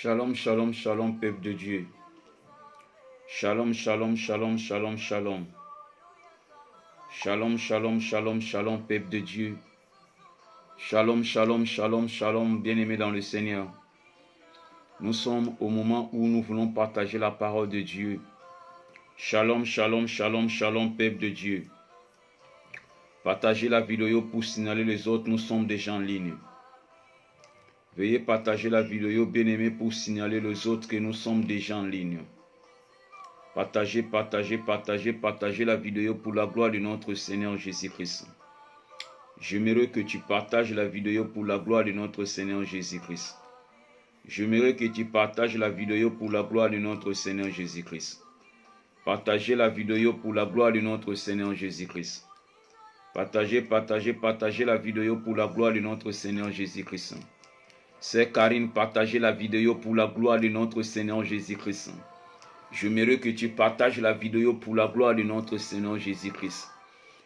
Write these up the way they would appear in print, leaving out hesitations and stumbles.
Shalom, shalom, shalom, peuple de Dieu. Shalom, shalom, shalom, shalom, shalom. Shalom, shalom, shalom, shalom, peuple de Dieu. Shalom, shalom, shalom, shalom, bien-aimés dans le Seigneur. Nous sommes au moment où nous voulons partager la parole de Dieu. Shalom, shalom, shalom, shalom, peuple de Dieu. Partagez la vidéo pour signaler les autres, nous sommes déjà en ligne. Veuillez partager la vidéo, bien-aimés, pour signaler les autres que nous sommes déjà en ligne. Partagez, partagez, partagez, partagez la vidéo pour la gloire de notre Seigneur Jésus-Christ. J'aimerais que tu partages la vidéo pour la gloire de notre Seigneur Jésus-Christ. J'aimerais que tu partages la vidéo pour la gloire de notre Seigneur Jésus-Christ. Partagez la vidéo pour la gloire de notre Seigneur Jésus-Christ. Partagez, partagez, partagez la vidéo pour la gloire de notre Seigneur Jésus-Christ. C'est Karine, partagez la vidéo pour la gloire de notre Seigneur Jésus-Christ. J'aimerais que tu partages la vidéo pour la gloire de notre Seigneur Jésus-Christ.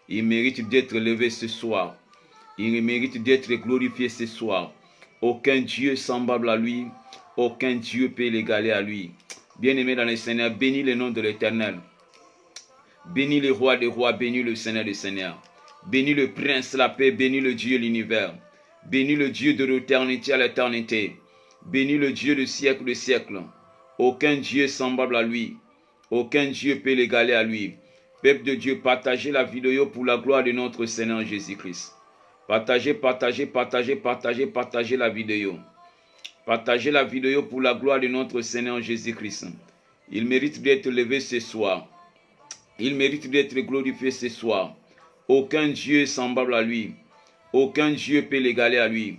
Il mérite d'être élevé ce soir. Il mérite d'être glorifié ce soir. Aucun Dieu semblable à lui. Aucun Dieu peut l'égaler à lui. Bien-aimé dans le Seigneur, bénis le nom de l'Éternel. Bénis le roi des rois, bénis le Seigneur des seigneurs. Bénis le prince, la paix, bénis le Dieu de l'univers. Bénis le Dieu de l'éternité à l'éternité. Bénis le Dieu du siècle des siècles. Aucun Dieu semblable à lui. Aucun Dieu peut l'égaler à lui. Peuple de Dieu, partagez la vidéo pour la gloire de notre Seigneur Jésus-Christ. Partagez, partagez, partagez, partagez, partagez la vidéo. Partagez la vidéo pour la gloire de notre Seigneur Jésus-Christ. Il mérite d'être élevé ce soir. Il mérite d'être glorifié ce soir. Aucun Dieu semblable à lui. Aucun Dieu peut l'égaler à lui.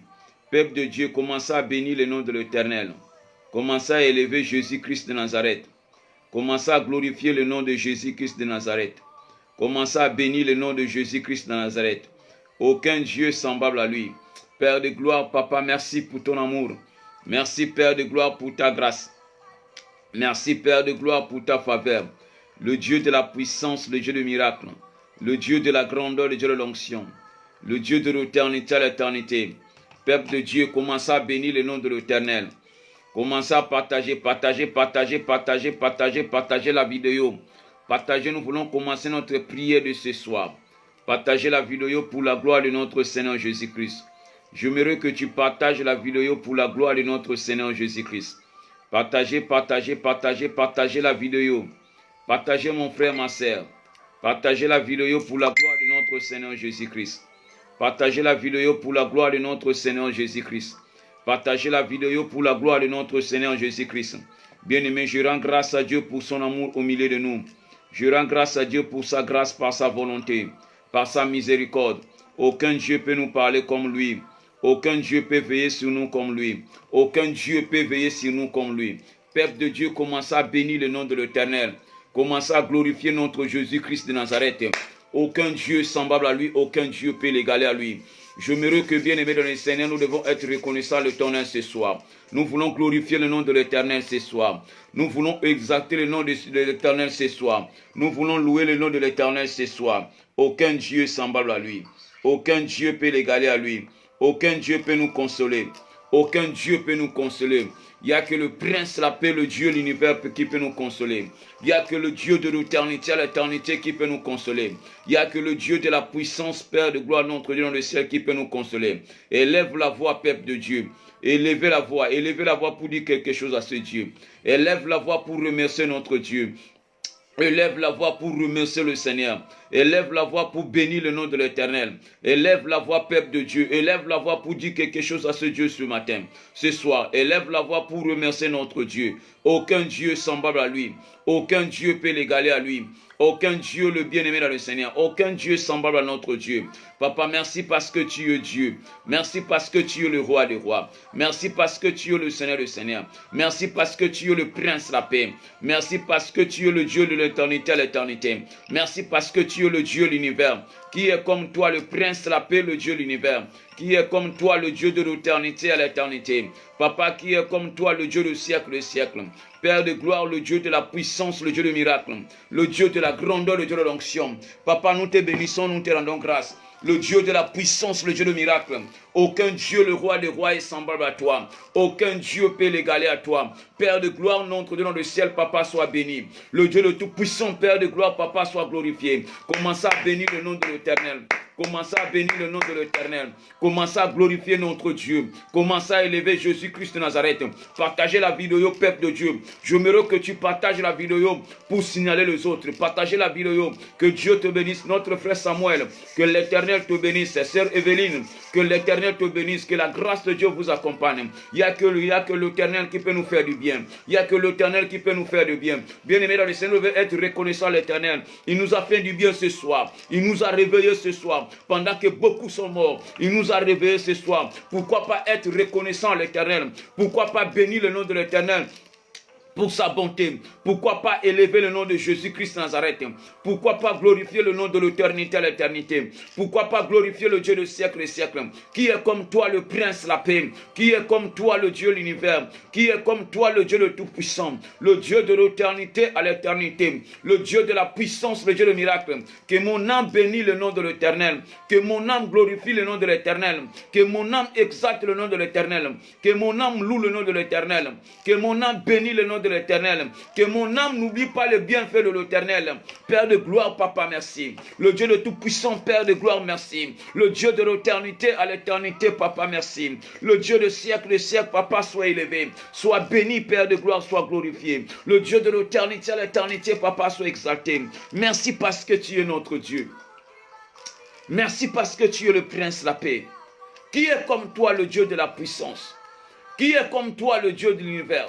Peuple de Dieu, commencez à bénir le nom de l'Éternel. Commencez à élever Jésus-Christ de Nazareth. Commencez à glorifier le nom de Jésus-Christ de Nazareth. Commencez à bénir le nom de Jésus-Christ de Nazareth. Aucun Dieu semblable à lui. Père de gloire, Papa, merci pour ton amour. Merci, Père de gloire, pour ta grâce. Merci, Père de gloire, pour ta faveur. Le Dieu de la puissance, le Dieu du miracle. Le Dieu de la grandeur, le Dieu de l'onction. Le Dieu de l'éternité à l'éternité. Peuple de Dieu, commencez à bénir le nom de l'Éternel. Commencez à partager, partager, partager, partager, partager, partager la vidéo. Partagez, nous voulons commencer notre prière de ce soir. Partagez la vidéo pour la gloire de notre Seigneur Jésus-Christ. J'aimerais que tu partages la vidéo pour la gloire de notre Seigneur Jésus-Christ. Partagez, partagez, partagez, partagez la vidéo. Partagez mon frère, ma soeur. Partagez la vidéo pour la gloire de notre Seigneur Jésus-Christ. Partagez la vidéo pour la gloire de notre Seigneur Jésus-Christ. Partagez la vidéo pour la gloire de notre Seigneur Jésus-Christ. Bien-aimé, je rends grâce à Dieu pour son amour au milieu de nous. Je rends grâce à Dieu pour sa grâce, par sa volonté, par sa miséricorde. Aucun Dieu peut nous parler comme lui. Aucun Dieu peut veiller sur nous comme lui. Aucun Dieu peut veiller sur nous comme lui. Peuple de Dieu, commencez à bénir le nom de l'Éternel. Commencez à glorifier notre Jésus-Christ de Nazareth. Aucun Dieu semblable à lui, aucun Dieu peut l'égaler à lui. J'aimerais que, bien-aimés dans le Seigneur, nous devons être reconnaissants de l'Éternel ce soir. Nous voulons glorifier le nom de l'Éternel ce soir. Nous voulons exalter le nom de l'Éternel ce soir. Nous voulons louer le nom de l'Éternel ce soir. Aucun Dieu semblable à lui. Aucun Dieu peut l'égaler à lui. Aucun Dieu peut nous consoler. Aucun Dieu peut nous consoler. Il n'y a que le prince, la paix, le Dieu de l'univers qui peut nous consoler. Il n'y a que le Dieu de l'éternité à l'éternité qui peut nous consoler. Il n'y a que le Dieu de la puissance, Père de gloire, notre Dieu dans le ciel qui peut nous consoler. Élève la voix, peuple de Dieu. Élevez la voix pour dire quelque chose à ce Dieu. Élève la voix pour remercier notre Dieu. Élève la voix pour remercier le Seigneur. Élève la voix pour bénir le nom de l'Éternel. Élève la voix, peuple de Dieu. Élève la voix pour dire quelque chose à ce Dieu ce matin, ce soir. Élève la voix pour remercier notre Dieu. Aucun Dieu semblable à lui. Aucun Dieu peut l'égaler à lui. Aucun Dieu le bien-aimé dans le Seigneur. Aucun Dieu semblable à notre Dieu. Papa, merci parce que tu es Dieu. Merci parce que tu es le roi des rois. Merci parce que tu es le Seigneur des seigneurs. Merci parce que tu es le prince la paix. Merci parce que tu es le Dieu de l'éternité à l'éternité. Merci parce que tu es le Dieu de l'univers. Qui est comme toi le prince la paix, le Dieu de l'univers. Qui est comme toi le Dieu de l'éternité à l'éternité. Papa, qui est comme toi le Dieu du siècle des siècles. Père de gloire, le Dieu de la puissance, le Dieu de miracle, le Dieu de la grandeur, le Dieu de l'onction. Papa, nous te bénissons, nous te rendons grâce. le Dieu de la puissance, le Dieu de miracle. Aucun Dieu, le roi des rois, est semblable à toi. Aucun Dieu peut l'égaler à toi. Père de gloire, notre Dieu dans le ciel, Papa, soit béni. Le Dieu le Tout-Puissant, Père de gloire, Papa, soit glorifié. Commencez à bénir le nom de l'Éternel. Commencez à bénir le nom de l'Éternel. Commencez à glorifier notre Dieu. Commencez à élever Jésus-Christ de Nazareth. Partagez la vidéo, peuple de Dieu. Je me que tu partages la vidéo pour signaler les autres. Partagez la vidéo. Que Dieu te bénisse, notre frère Samuel. Que l'Éternel te bénisse, sœur Evelyne. Que l'Éternel te bénisse. Que la grâce de Dieu vous accompagne. Il n'y a que l'Éternel qui peut nous faire du bien. Il n'y a que l'Éternel qui peut nous faire du bien. Bien-aimé dans le Seigneur, veut être reconnaissant à l'Éternel. Il nous a fait du bien ce soir. Il nous a réveillés ce soir. Pendant que beaucoup sont morts, il nous a réveillés ce soir. Pourquoi pas être reconnaissant à l'Éternel? Pourquoi pas bénir le nom de l'Éternel pour sa bonté? Pourquoi pas élever le nom de Jésus-Christ Nazareth? Pourquoi pas glorifier le nom de l'éternité à l'éternité? Pourquoi pas glorifier le Dieu de siècle et siècle? Qui est comme toi le prince la paix? Qui est comme toi le Dieu de l'univers? Qui est comme toi le Dieu le tout-puissant? Le Dieu de l'éternité à l'éternité. Le Dieu de la puissance, le Dieu de miracle. Que mon âme bénisse le nom de l'Éternel. Que mon âme glorifie le nom de l'Éternel. Que mon âme exalte le nom de l'Éternel. Que mon âme loue le nom de l'Éternel. Que mon âme bénisse le nom de l'Éternel. Que mon âme n'oublie pas le bienfait de l'Éternel. Père de gloire, Papa, merci. Le Dieu de tout-puissant, Père de gloire, merci. Le Dieu de l'éternité à l'éternité, Papa, merci. Le Dieu de siècle et siècle, Papa, sois élevé. Sois béni, Père de gloire, sois glorifié. Le Dieu de l'éternité à l'éternité, Papa, sois exalté. Merci parce que tu es notre Dieu. Merci parce que tu es le prince de la paix. Qui est comme toi, le Dieu de la puissance? Qui est comme toi, le Dieu de l'univers?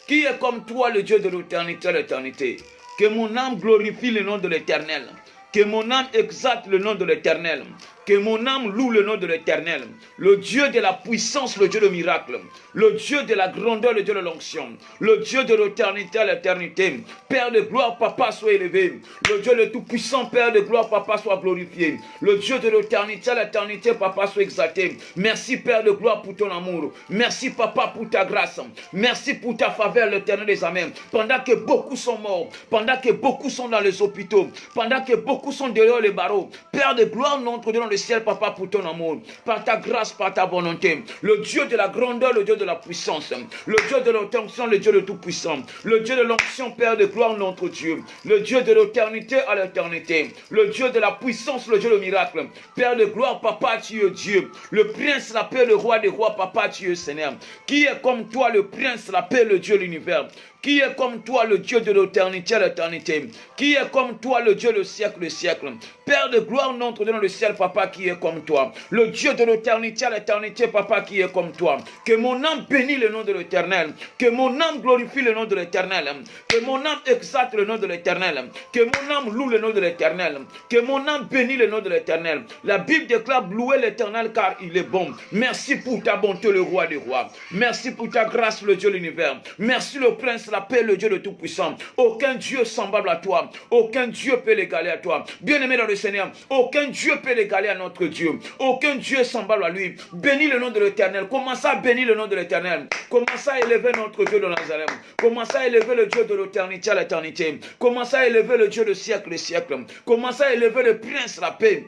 Qui est comme toi, le Dieu de l'éternité à l'éternité? Que mon âme glorifie le nom de l'Éternel. Que mon âme exalte le nom de l'Éternel. Que mon âme loue le nom de l'Éternel. Le Dieu de la puissance, le Dieu de miracle. Le Dieu de la grandeur, le Dieu de l'onction. Le Dieu de l'éternité à l'éternité. Père de gloire, Papa, sois élevé. Le Dieu le tout-puissant, Père de gloire, Papa, soit glorifié. Le Dieu de l'éternité à l'éternité, Papa, soit exalté. Merci, Père de gloire, pour ton amour. Merci, Papa, pour ta grâce. Merci pour ta faveur, l'Éternel des amens. Pendant que beaucoup sont morts, pendant que beaucoup sont dans les hôpitaux, pendant que beaucoup sont derrière les barreaux, Père de gloire, notre Dieu dans le ciel, Papa, pour ton amour, par ta grâce, par ta volonté. Le Dieu de la grandeur, le Dieu de la puissance, le Dieu de l'onction, le Dieu de tout-puissant, le Dieu de l'onction, Père de gloire, notre Dieu, le Dieu de l'éternité à l'éternité, le Dieu de la puissance, le Dieu de miracle. Père de gloire, Papa, tu es Dieu, le prince, la paix, le roi des rois, Papa, tu es Seigneur. Qui est comme toi, le prince, la paix, le Dieu de l'univers? Qui est comme toi, le Dieu de l'éternité à l'éternité? Qui est comme toi, le Dieu du siècle des siècles? Père de gloire, notre Dieu dans le ciel, Papa, qui est comme toi. Le Dieu de l'éternité à l'éternité, Papa, qui est comme toi. Que mon âme bénisse le nom de l'Éternel. Que mon âme glorifie le nom de l'Éternel. Que mon âme exalte le nom de l'Éternel. Que mon âme loue le nom de l'Éternel. Que mon âme bénisse le nom de l'Éternel. La Bible déclare louer l'Éternel car il est bon. Merci pour ta bonté, le roi des rois. Merci pour ta grâce, le Dieu de l'univers. Merci le prince, la paix, le Dieu de tout-puissant. Aucun Dieu semblable à toi. Aucun Dieu peut l'égaler à toi. Bien-aimé dans le Seigneur, aucun Dieu peut l'égaler à notre Dieu. Aucun Dieu semblable à lui. Bénis le nom de l'Éternel. Commencez à bénir le nom de l'Éternel. Commencez à élever notre Dieu de Nazareth. Commencez à élever le Dieu de l'éternité à l'éternité. Commencez à élever le Dieu de siècle et siècle. Commencez à élever le prince, la paix.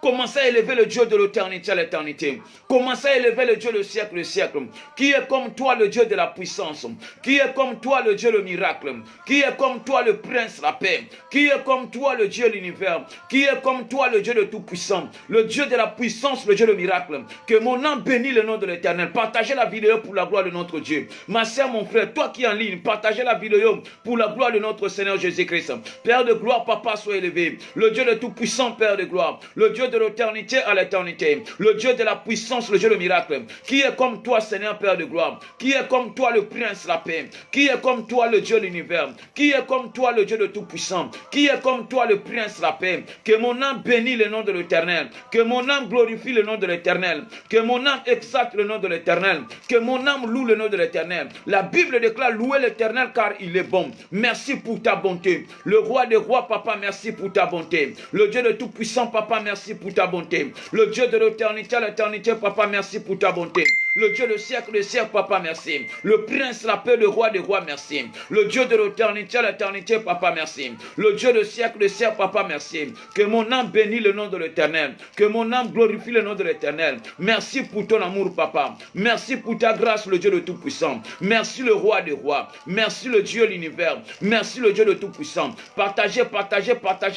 Commencez à élever le Dieu de l'éternité à l'éternité. Commencez à élever le Dieu du siècle et siècle. Qui est comme toi le Dieu de la puissance? Qui est comme toi le Dieu le miracle? Qui est comme toi le prince la paix? Qui est comme toi le Dieu de l'univers? Qui est comme toi le Dieu de tout puissant? Le Dieu de la puissance, le Dieu de miracle. Que mon âme bénisse le nom de l'Éternel. Partagez la vidéo pour la gloire de notre Dieu. Ma soeur, mon frère, toi qui es en ligne, partagez la vidéo pour la gloire de notre Seigneur Jésus-Christ. Père de gloire, Papa, sois élevé. Le Dieu de tout puissant, Père de gloire. Le Dieu de l'éternité à l'éternité, le Dieu de la puissance, le Dieu de miracle, qui est comme toi, Seigneur, Père de gloire, qui est comme toi, le prince, la paix, qui est comme toi, le Dieu de l'univers, qui est comme toi, le Dieu de tout puissant, qui est comme toi, le prince, la paix. Que mon âme bénisse le nom de l'Éternel, que mon âme glorifie le nom de l'Éternel, que mon âme exalte le nom de l'Éternel, que mon âme loue le nom de l'Éternel. La Bible déclare louer l'Éternel car il est bon. Merci pour ta bonté. Le roi des rois, Papa, merci pour ta bonté. Le Dieu de tout puissant, Papa, merci pour ta bonté. Le Dieu de l'éternité à l'éternité, Papa, merci pour ta bonté. Le Dieu de siècle, Papa, merci. Le Prince, la paix, le Roi des rois, merci. Le Dieu de l'éternité à l'éternité, Papa, merci. Le Dieu de siècle, Papa, merci. Que mon âme bénisse le nom de l'Éternel. Que mon âme glorifie le nom de l'Éternel. Merci pour ton amour, Papa. Merci pour ta grâce, le Dieu de Tout-Puissant. Merci le Roi des rois. Merci le Dieu de l'univers. Merci le Dieu de Tout-Puissant. Partagez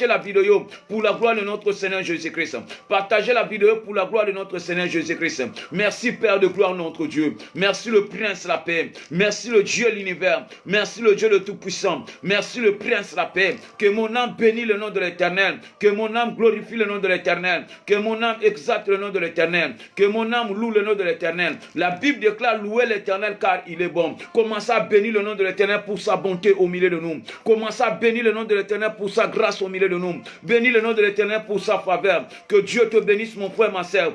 la vidéo pour la gloire de notre Seigneur Jésus-Christ. Partagez la vidéo pour la gloire de notre Seigneur Jésus-Christ. Merci Père de gloire, notre Dieu. Merci le Prince, la paix. Merci le Dieu de l'univers. Merci le Dieu de Tout-Puissant. Merci le Prince, la paix. Que mon âme bénisse le nom de l'Éternel. Que mon âme glorifie le nom de l'Éternel. Que mon âme exalte le nom de l'Éternel. Que mon âme loue le nom de l'Éternel. La Bible déclare louer l'Éternel car il est bon. Commencez à bénir le nom de l'Éternel pour sa bonté au milieu de nous. Commencez à bénir le nom de l'Éternel pour sa grâce au milieu de nous. Bénis le nom de l'Éternel pour sa faveur. Que Dieu te bénisse, mon frère, ma sœur.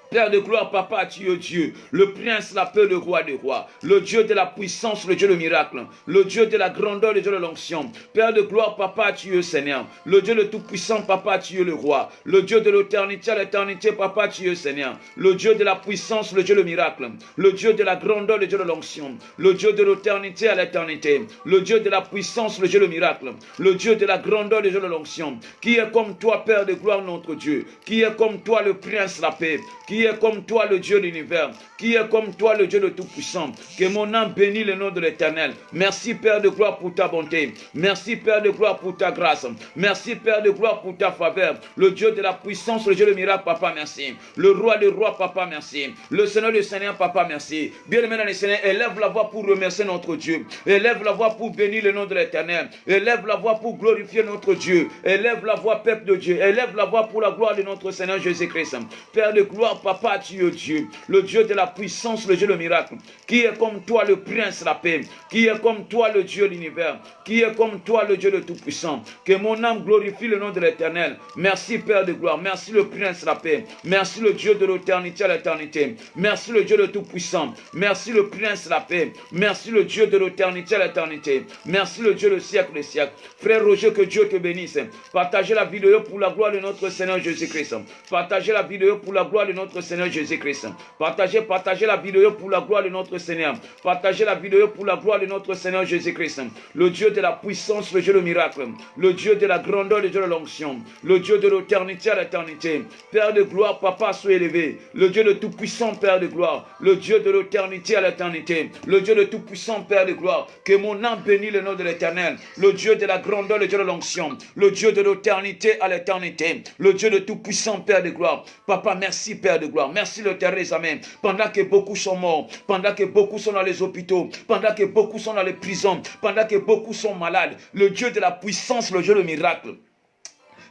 Père de gloire, Papa, tu es Dieu, le Prince, la paix, le Roi des rois, le Dieu de la puissance, le Dieu de miracle, le Dieu de la grandeur, le Dieu de l'onction. Père de gloire, Papa, tu es Seigneur, le Dieu de tout-puissant, Papa, tu es le Roi, le Dieu de l'éternité à l'éternité, Papa, tu es Seigneur, le Dieu de la puissance, le Dieu de miracle, le Dieu de la grandeur, le Dieu de l'onction, le Dieu de l'éternité à l'éternité, le Dieu de la puissance, le Dieu de miracle, le Dieu de la grandeur, le Dieu de l'onction, qui est comme toi, Père de gloire, notre Dieu, qui est comme toi, le Prince, la paix, qui est comme toi le Dieu de l'univers, qui est comme toi le Dieu de tout-puissant. Que mon âme bénisse le nom de l'Éternel. Merci Père de gloire pour ta bonté. Merci Père de gloire pour ta grâce. Merci Père de gloire pour ta faveur. Le Dieu de la puissance, le Dieu de miracle, Papa, merci. Le Roi des rois, Papa, merci. Le Seigneur du Seigneur, Papa, merci. Bien-aimé dans le Seigneur, élève la voix pour remercier notre Dieu. Élève la voix pour bénir le nom de l'Éternel. Élève la voix pour glorifier notre Dieu. Élève la voix, peuple de Dieu. Élève la voix pour la gloire de notre Seigneur Jésus-Christ. Père de gloire, Papa, tu es Dieu, le Dieu de la puissance, le Dieu de miracle, qui est comme toi le Prince, la paix, qui est comme toi le Dieu de l'univers, qui est comme toi le Dieu de tout-puissant. Que mon âme glorifie le nom de l'Éternel. Merci Père de gloire, merci le Prince, la paix, merci le Dieu de l'éternité à l'éternité, merci le Dieu de tout-puissant, merci le Prince, la paix, merci le Dieu de l'éternité à l'éternité, merci le Dieu du siècle des siècles. Frère Roger, que Dieu te bénisse. Partagez la vidéo pour la gloire de notre Seigneur Jésus-Christ. Partagez la vidéo pour la gloire de notre Seigneur Jésus-Christ. Partagez la vidéo pour la gloire de notre Seigneur. Partagez la vidéo pour la gloire de notre Seigneur Jésus-Christ. Le Dieu de la puissance, le Dieu de miracle, le Dieu de la grandeur, le Dieu de l'onction, le Dieu de l'éternité à l'éternité. Père de gloire, Papa, sois élevé. Le Dieu de tout-puissant, Père de gloire, le Dieu de l'éternité à l'éternité, le Dieu de tout-puissant, Père de gloire. Que mon âme bénisse le nom de l'Éternel, le Dieu de la grandeur, le Dieu de l'onction, le Dieu de l'éternité à l'éternité, le Dieu de tout-puissant, Père de gloire. Papa, merci Père de gloire, merci le Terre des Amens. Pendant que beaucoup sont morts, pendant que beaucoup sont dans les hôpitaux, pendant que beaucoup sont dans les prisons, pendant que beaucoup sont malades, le Dieu de la puissance, le Dieu de miracle.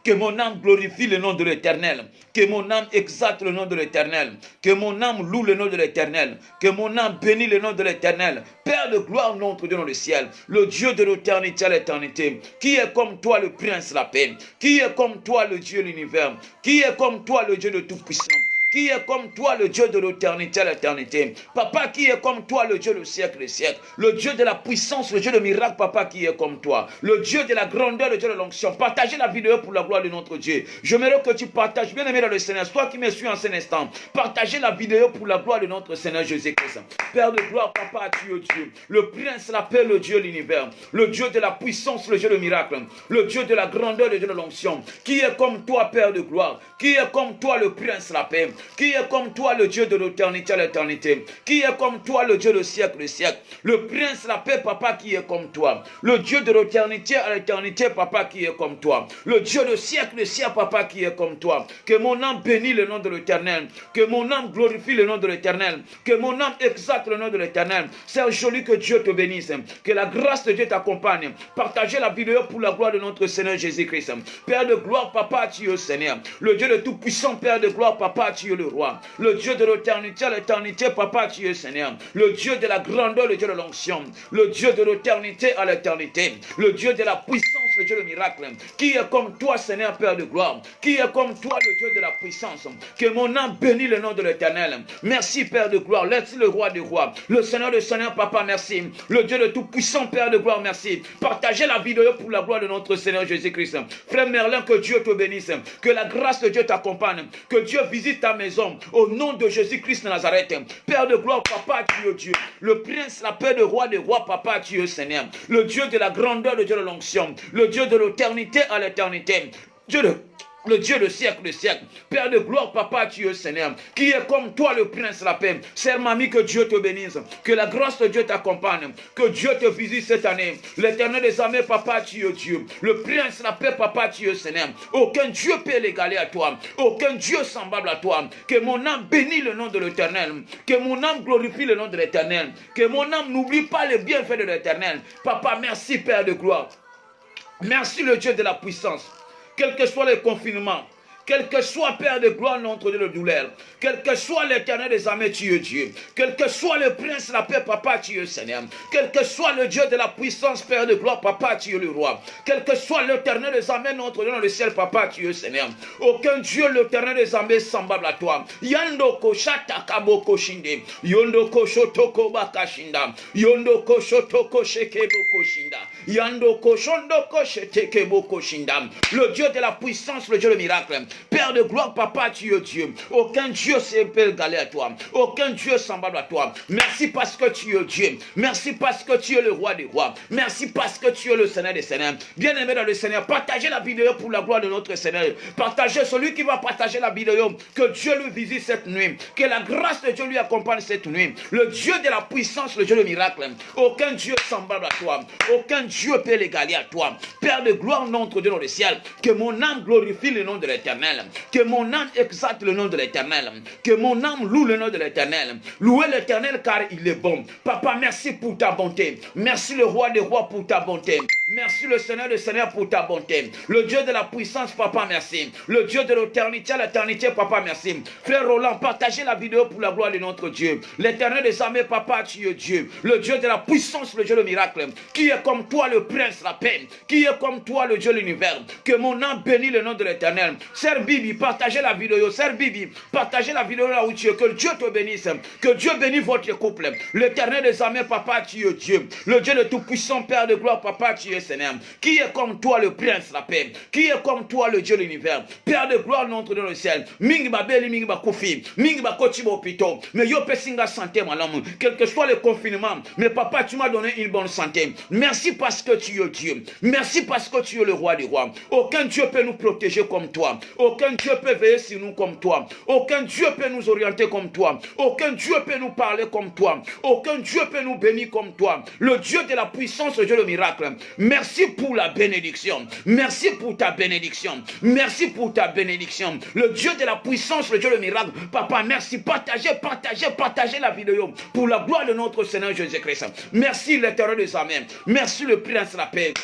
Que mon âme glorifie le nom de l'Éternel. Que mon âme exalte le nom de l'Éternel. Que mon âme loue le nom de l'Éternel. Que mon âme bénisse le nom de l'Éternel. Père de gloire, notre Dieu dans le ciel. Le Dieu de l'éternité à l'éternité. Qui est comme toi le Prince, la paix. Qui est comme toi le Dieu de l'univers. Qui est comme toi le Dieu de tout-puissant. Qui est comme toi le Dieu de l'éternité à l'éternité. Papa, qui est comme toi le Dieu du siècle des siècles. Le Dieu de la puissance, le Dieu de miracle, Papa, qui est comme toi. Le Dieu de la grandeur, le Dieu de l'onction. Partagez la vidéo pour la gloire de notre Dieu. J'aimerais que tu partages, bien aimé dans le Seigneur, toi qui me suis en cet instant. Partagez la vidéo pour la gloire de notre Seigneur Jésus-Christ. Père de gloire, Papa, tu es Dieu. Le Prince l'appelle le Dieu de l'univers. Le Dieu de la puissance, le Dieu de miracle. Le Dieu de la grandeur, le Dieu de l'onction. Qui est comme toi, Père de gloire. Qui est comme toi, le Prince, la paix. Qui est comme toi le Dieu de l'éternité à l'éternité. Qui est comme toi le Dieu du siècle des siècles. Le Prince, la paix, Papa, qui est comme toi. Le Dieu de l'éternité à l'éternité, Papa, qui est comme toi. Le Dieu du siècle des siècles, Papa, qui est comme toi. Que mon âme bénisse le nom de l'Éternel. Que mon âme glorifie le nom de l'Éternel. Que mon âme exalte le nom de l'Éternel. C'est joli, que Dieu te bénisse. Que la grâce de Dieu t'accompagne. Partagez la vidéo pour la gloire de notre Seigneur Jésus-Christ. Père de gloire, Papa, tu es Seigneur. Le Dieu de tout-puissant, Père de gloire, Papa, tu es le roi. Le Dieu de l'éternité à l'éternité, Papa, tu es Seigneur. Le Dieu de la grandeur, le Dieu de l'onction. Le Dieu de l'éternité à l'éternité. Le Dieu de la puissance, le Dieu de miracle. Qui est comme toi, Seigneur, Père de gloire. Qui est comme toi, le Dieu de la puissance. Que mon âme bénisse le nom de l'Éternel. Merci, Père de gloire. Laisse le roi des rois. Le Seigneur de Seigneur, Papa, merci. Le Dieu de tout-puissant, Père de gloire, merci. Partagez la vidéo pour la gloire de notre Seigneur Jésus-Christ. Frère Merlin, que Dieu te bénisse. Que la grâce de Dieu t'accompagne. Que Dieu visite ta maison. Au nom de Jésus-Christ de Nazareth. Père de gloire, Papa, tu es Dieu. Le prince, la paix de roi des rois, Papa, tu es Seigneur. Le Dieu de la grandeur, le Dieu de l'onction. Le Dieu de l'éternité à l'éternité. Le Dieu de siècle de siècle, Père de gloire, Papa, tu es Seigneur, qui est comme toi le prince la paix. Sœur Mamie, que Dieu te bénisse, que la grâce de Dieu t'accompagne, que Dieu te visite cette année. L'Éternel des armées, Papa, tu es Dieu. Le prince la paix, Papa, tu es Seigneur. Aucun Dieu peut l'égaler à toi, aucun Dieu semblable à toi. Que mon âme bénisse le nom de l'Éternel, que mon âme glorifie le nom de l'Éternel, que mon âme n'oublie pas les bienfaits de l'Éternel. Papa, merci Père de gloire. Merci le Dieu de la puissance. Quels que soient les confinements, quel que soit, Père de gloire, notre Dieu de douleur, quel que soit l'Éternel des armées, tu es Dieu, quel que soit le prince, la paix, Papa, tu es Seigneur, quel que soit le Dieu de la puissance, Père de gloire, Papa, tu es le roi, quel que soit l'Éternel des armées, notre Dieu dans le ciel, Papa, tu es Seigneur, aucun Dieu, l'Éternel des armées, semblable à toi. Yando koshata kabo koshinde, yondo koshotoko bakashinda, yondo koshotoko shekebo koshinda, yando koshondo kosheteke koshinda. Le Dieu de la puissance, le Dieu de miracle. Père de gloire, Papa, tu es Dieu. Aucun Dieu peut égaler à toi. Aucun Dieu semblable à toi. Merci parce que tu es Dieu. Merci parce que tu es le roi des rois. Merci parce que tu es le Seigneur des Seigneurs. Bien-aimé dans le Seigneur, partagez la vidéo pour la gloire de notre Seigneur. Partagez celui qui va partager la vidéo. Que Dieu lui visite cette nuit. Que la grâce de Dieu lui accompagne cette nuit. Le Dieu de la puissance, le Dieu de miracle. Aucun Dieu semblable à toi. Aucun Dieu peut l'égaler à toi. Père de gloire, notre Dieu dans le ciel. Que mon âme glorifie le nom de l'Éternel. Que mon âme exalte le nom de l'Éternel. Que mon âme loue le nom de l'Éternel. Louez l'Éternel car il est bon. Papa, merci pour ta bonté. Merci le roi des rois pour ta bonté. Merci le Seigneur des seigneurs pour ta bonté. Le Dieu de la puissance, Papa, merci. Le Dieu de l'éternité à l'éternité, Papa, merci. Frère Roland, partagez la vidéo pour la gloire de notre Dieu. L'Éternel des armées, Papa, tu es Dieu. Le Dieu de la puissance, le Dieu de miracle. Qui est comme toi le prince, la paix. Qui est comme toi le Dieu de l'univers. Que mon âme bénisse le nom de l'Éternel. Sœur Bibi, partagez la vidéo. Sœur Bibi, partagez la vidéo là où tu es. Que Dieu te bénisse. Que Dieu bénisse votre couple. L'Éternel des armées, Papa, tu es Dieu. Le Dieu de tout puissant, Père de gloire, Papa, tu es Seigneur. Qui est comme toi le prince, la paix. Qui est comme toi le Dieu de l'univers. Père de gloire, notre dans le ciel. Mingiba beli, mingiba kofi. Mingiba kochiba opito. Mais yo pesinga santé, mon homme. Quel que soit le confinement. Mais papa, tu m'as donné une bonne santé. Merci parce que tu es Dieu. Merci parce que tu es le roi des rois. Aucun Dieu peut nous protéger comme toi. Aucun Dieu peut veiller sur nous comme toi. Aucun Dieu peut nous orienter comme toi. Aucun Dieu peut nous parler comme toi. Aucun Dieu peut nous bénir comme toi. Le Dieu de la puissance, le Dieu de miracle. Merci pour la bénédiction. Merci pour ta bénédiction. Merci pour ta bénédiction. Le Dieu de la puissance, le Dieu de miracle. Papa, merci. Partagez la vidéo pour la gloire de notre Seigneur Jésus-Christ. Merci l'Éternel des armées. Merci le Prince de la paix.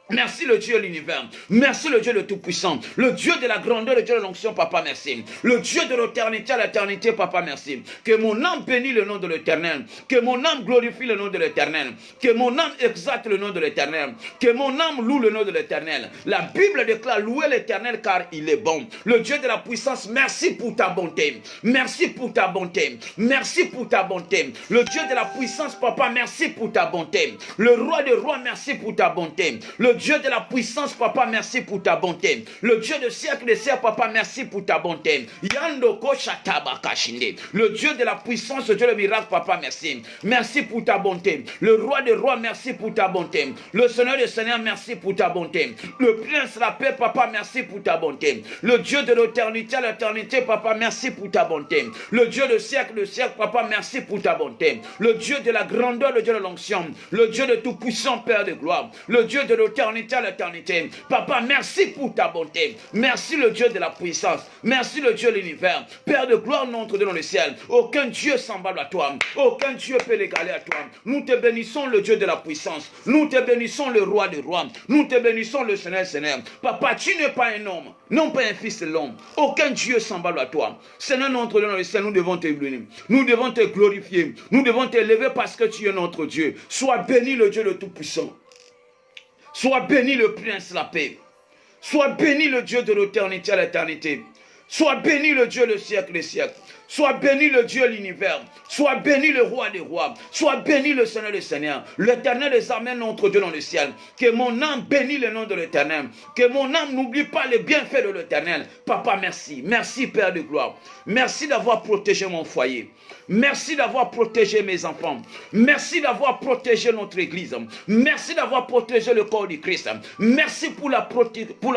Merci le Dieu de l'univers. Merci le Dieu de tout-puissant. Le Dieu de la grandeur, le Dieu de l'onction, Papa, merci. Le Dieu de l'éternité à l'éternité, Papa, merci. Que mon âme bénisse le nom de l'Éternel. Que mon âme glorifie le nom de l'Éternel. Que mon âme exalte le nom de l'Éternel. Que mon âme loue le nom de l'Éternel. La Bible déclare louer l'Éternel car il est bon. Le Dieu de la puissance, merci pour ta bonté. Merci pour ta bonté. Merci pour ta bonté. Le Dieu de la puissance, Papa, merci pour ta bonté. Le roi des rois, merci pour ta bonté. Le Dieu de la puissance, Papa, merci pour ta bonté. Le Dieu de siècle des siècles, Papa, merci pour ta bonté. Yandoko Shatabakashinde. Le Dieu de la puissance, le Dieu de miracle, Papa, merci. Merci pour ta bonté. Le roi des rois, merci pour ta bonté. Le Seigneur des seigneurs, merci pour ta bonté. Le prince de la paix, Papa, merci pour ta bonté. Le Dieu de l'éternité à l'éternité, Papa, merci pour ta bonté. Le Dieu de siècle, Papa, merci pour ta bonté. Le Dieu de la grandeur, le Dieu de l'onction. Le Dieu de tout puissant, Père de gloire. Le Dieu de l'éternité à l'éternité. Papa, merci pour ta bonté. Merci le Dieu de la puissance. Merci le Dieu de l'univers. Père de gloire, notre Dieu dans le ciel. Aucun Dieu semblable à toi. Aucun Dieu peut l'égaler à toi. Nous te bénissons le Dieu de la puissance. Nous te bénissons le roi des rois. Nous te bénissons le Seigneur. Papa, tu n'es pas un homme. Non pas un fils de l'homme. Aucun Dieu semblable à toi. Seigneur, notre Dieu dans le ciel, nous devons te bénir. Nous devons te glorifier. Nous devons t'élever parce que tu es notre Dieu. Sois béni le Dieu de tout puissant. Sois béni le prince de la paix. Sois béni le Dieu de l'éternité à l'éternité. Sois béni le Dieu le siècle des siècles. Sois béni le Dieu de l'univers. Sois béni le roi des rois. Sois béni le Seigneur des seigneurs. L'éternel des armées, notre Dieu dans le ciel. Que mon âme bénisse le nom de l'éternel. Que mon âme n'oublie pas les bienfaits de l'éternel. Papa, merci. Merci Père de gloire. Merci d'avoir protégé mon foyer. Merci d'avoir protégé mes enfants. Merci d'avoir protégé notre église. Merci d'avoir protégé le corps du Christ. Merci pour la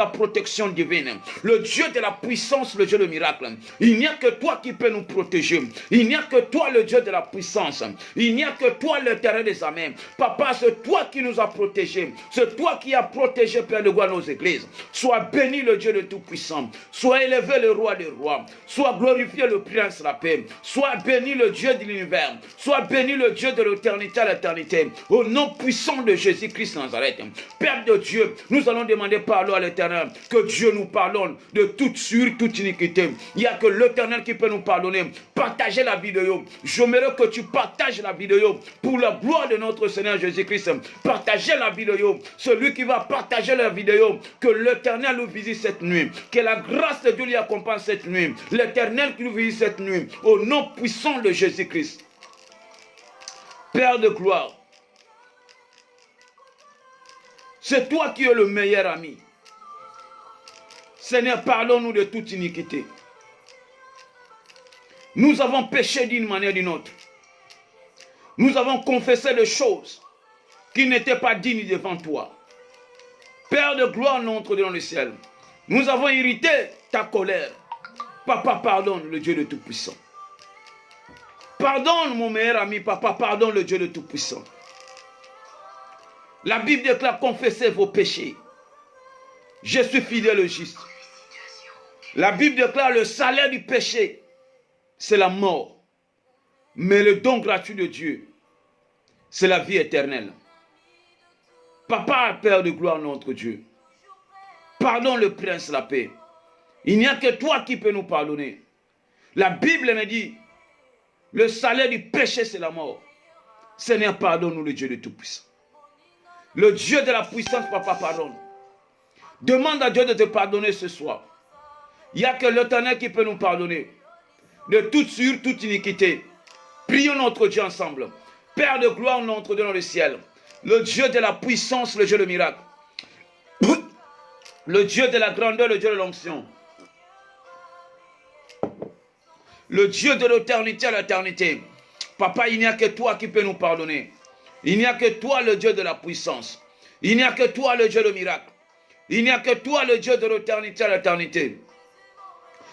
protection divine. Le Dieu de la puissance, le Dieu de miracle. Il n'y a que toi qui peux nous protéger. Il n'y a que toi le Dieu de la puissance. Il n'y a que toi l'éternel des armées. Papa, c'est toi qui nous as protégés. C'est toi qui as protégé, Père de gloire, nos églises. Sois béni le Dieu de tout-puissant. Sois élevé le roi des rois. Sois glorifié le prince de la paix. Sois béni le Dieu de l'univers. Sois béni le Dieu de l'éternité à l'éternité. Au nom puissant de Jésus-Christ Nazareth. Père de Dieu, nous allons demander pardon à l'éternel. Que Dieu nous pardonne de toute toute iniquité. Il n'y a que l'éternel qui peut nous pardonner. Partagez la vidéo. J'aimerais que tu partages la vidéo pour la gloire de notre Seigneur Jésus-Christ. Partagez la vidéo. Celui qui va partager la vidéo, que l'éternel nous visite cette nuit. Que la grâce de Dieu lui accompagne cette nuit. L'éternel qui nous visite cette nuit. Au nom puissant de Jésus-Christ. Père de gloire. C'est toi qui es le meilleur ami. Seigneur, pardonne-nous de toute iniquité. Nous avons péché d'une manière ou d'une autre. Nous avons confessé des choses qui n'étaient pas dignes devant toi. Père de gloire, notre Dieu dans le ciel, nous avons irrité ta colère. Papa, pardonne le Dieu de Tout-Puissant. Pardonne mon meilleur ami, papa, pardonne le Dieu de Tout-Puissant. La Bible déclare, confessez vos péchés. Je suis fidèle et juste. La Bible déclare, le salaire du péché, c'est la mort. Mais le don gratuit de Dieu, c'est la vie éternelle. Papa, Père de gloire, notre Dieu, pardonne le prince de la paix. Il n'y a que toi qui peux nous pardonner. La Bible me dit, le salaire du péché, c'est la mort. Seigneur, pardonne-nous, le Dieu de Tout-Puissant. Le Dieu de la puissance, papa, pardonne. Demande à Dieu de te pardonner ce soir. Il n'y a que l'Éternel qui peut nous pardonner de toute iniquité. Prions notre Dieu ensemble. Père de gloire, notre Dieu dans le ciel. Le Dieu de la puissance, le Dieu de miracle. Le Dieu de la grandeur, le Dieu de l'onction. Le Dieu de l'éternité à l'éternité. Papa, il n'y a que toi qui peux nous pardonner. Il n'y a que toi le Dieu de la puissance. Il n'y a que toi le Dieu de miracle. Il n'y a que toi le Dieu de l'éternité à l'éternité.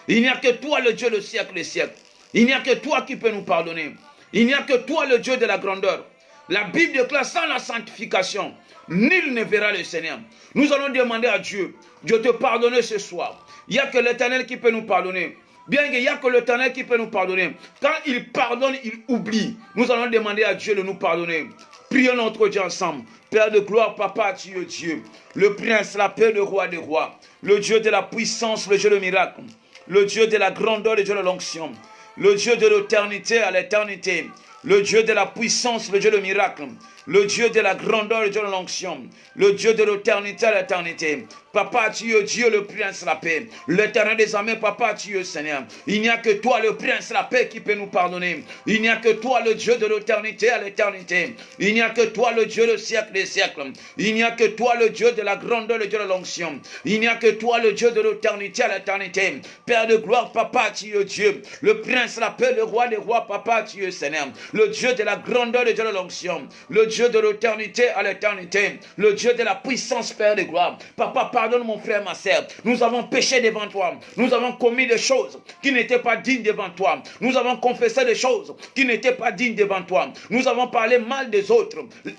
Il n'y a que toi le Dieu du siècle des siècles. Il n'y a que toi qui peux nous pardonner. Il n'y a que toi le Dieu de la grandeur. La Bible déclare, sans la sanctification, nul ne verra le Seigneur. Nous allons demander à Dieu de te pardonner ce soir. Il n'y a que l'Éternel qui peut nous pardonner. Bien qu'il n'y a que l'Éternel qui peut nous pardonner. Quand il pardonne, il oublie. Nous allons demander à Dieu de nous pardonner. Prions notre Dieu ensemble. Père de gloire, papa, tu es Dieu. Le prince, la paix, le roi des rois. Le Dieu de la puissance, le Dieu de miracle. Le Dieu de la grandeur, le Dieu de l'onction. Le Dieu de l'éternité à l'éternité. Le Dieu de la puissance, le Dieu de miracle. Le Dieu de la grandeur, le Dieu de l'onction. Le Dieu de l'éternité à l'éternité. Papa, tu es Dieu, le prince de la paix. L'éternel des armées, papa, tu es Seigneur. Il n'y a que toi, le prince de la paix, qui peut nous pardonner. Il n'y a que toi, le Dieu de l'éternité à l'éternité. Il n'y a que toi, le Dieu du siècle des siècles. Il n'y a que toi, le Dieu de la grandeur, le Dieu de l'onction. Il n'y a que toi, le Dieu de l'éternité à l'éternité. Père de gloire, papa, tu es Dieu. Le prince de la paix, le roi des rois, papa, tu es Seigneur. Le Dieu de la grandeur, le Dieu de l'onction. Le Dieu de l'éternité à l'éternité. Le Dieu de la puissance, Père de gloire. Papa, pardonne mon frère, ma sœur. Nous avons péché devant toi. Nous avons commis des choses qui n'étaient pas dignes devant toi. Nous avons confessé des choses qui n'étaient pas dignes devant toi. Nous avons parlé mal des autres.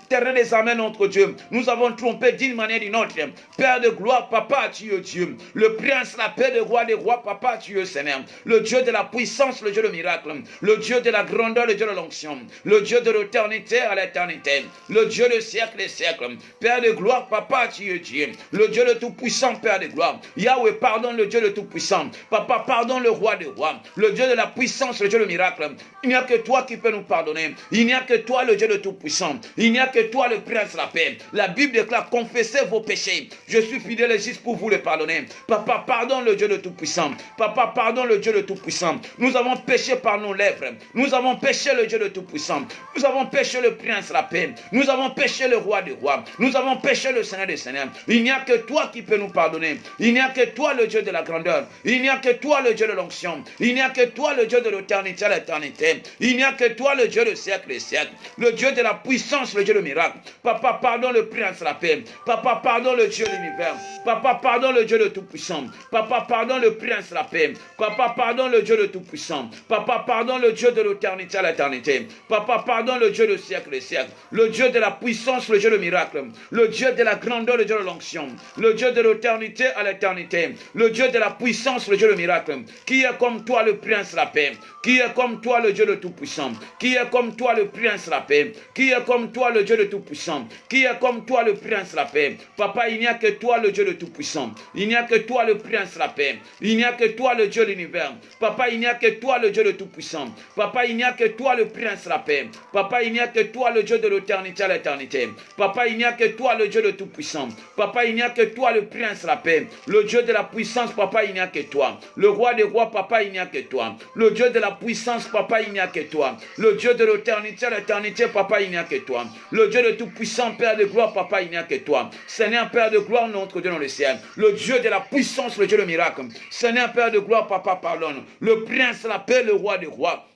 Terre des armées, notre Dieu. Nous avons trompé d'une manière ou d'une autre. Père de gloire, papa, tu es Dieu. Le prince, la paix, le roi des rois, papa, tu es Seigneur. Le Dieu de la puissance, le Dieu de miracle. Le Dieu de la grandeur, le Dieu de l'onction. l'onction, le Dieu de l'éternité à l'éternité, le Dieu de siècle et siècle, Père de gloire, Papa, tu es Dieu, le Dieu le Tout-Puissant, Père de gloire. Yahweh, pardonne le Dieu le Tout-Puissant. Papa, pardonne le Roi des rois, le Dieu de la puissance, le Dieu de miracle. Il n'y a que toi qui peux nous pardonner. Il n'y a que toi, le Dieu le Tout-Puissant. Il n'y a que toi, le Prince de la paix. La Bible déclare, confessez vos péchés. Je suis fidèle et juste pour vous les pardonner. Papa, pardonne le Dieu le Tout-Puissant. Papa, pardonne le Dieu le Tout-Puissant. Nous avons péché par nos lèvres. Nous avons péché le Dieu le Tout-Puissant. Nous avons péché le Prince de la paix. Nous avons péché le Roi des rois. Nous avons péché le Seigneur des seigneurs. Il n'y a que toi qui peux nous pardonner. Il n'y a que toi, le Dieu de la grandeur. Il n'y a que toi, le Dieu de l'onction. Il n'y a que toi, le Dieu de l'éternité à l'éternité. Il n'y a que toi, le Dieu de siècle et siècle. Le Dieu de la puissance, le Dieu de miracle. Papa, pardonne le Prince de la paix. Papa, pardonne le Dieu de l'univers. Papa, pardonne le Dieu de tout-puissant. Papa, pardonne le Prince de la paix. Papa, pardonne le Dieu de tout-puissant. Papa, pardonne le Dieu de l'éternité à l'éternité. Papa, pardonne le Dieu de siècle et siècle. Le Dieu de la puissance, le Dieu de miracle. Le Dieu de la grandeur, le Dieu de l'onction. Le Dieu de l'éternité à l'éternité. Le Dieu de la puissance, le Dieu de miracle. Qui est comme toi, le Prince de la paix? Qui est comme toi, le Dieu de tout-puissant? Qui est comme toi, le Prince de la paix? Qui est comme toi, le Dieu de tout-puissant? Qui est comme toi, le Prince de la paix? Papa, il n'y a que toi, le Dieu de tout-puissant. Il n'y a que toi, le Prince de la paix. Il n'y a que toi, le Dieu de l'univers. Papa, il n'y a que toi, le Dieu de tout-puissant. Papa, il n'y a que toi, le Prince de la paix. Papa, il n'y a que toi, le Dieu de l'éternité à l'éternité. Papa, il n'y a que toi, le Dieu de tout-puissant. Papa, il n'y a que toi, le Prince de la paix. Le Dieu de la puissance, Papa, il n'y a que toi. Le Roi des rois, Papa, il n'y a que toi. Le Dieu de la puissance, Papa, il n'y a que toi. Le Dieu de l'éternité à l'éternité, Papa, il n'y a que toi. Le Dieu de tout-puissant, Père de gloire, Papa, il n'y a que toi. Seigneur, Père de gloire, notre Dieu dans le ciel. Le Dieu de la puissance, le Dieu de miracle. Seigneur, Père de gloire, Papa, pardonne. Le Prince de la paix, le Roi des rois.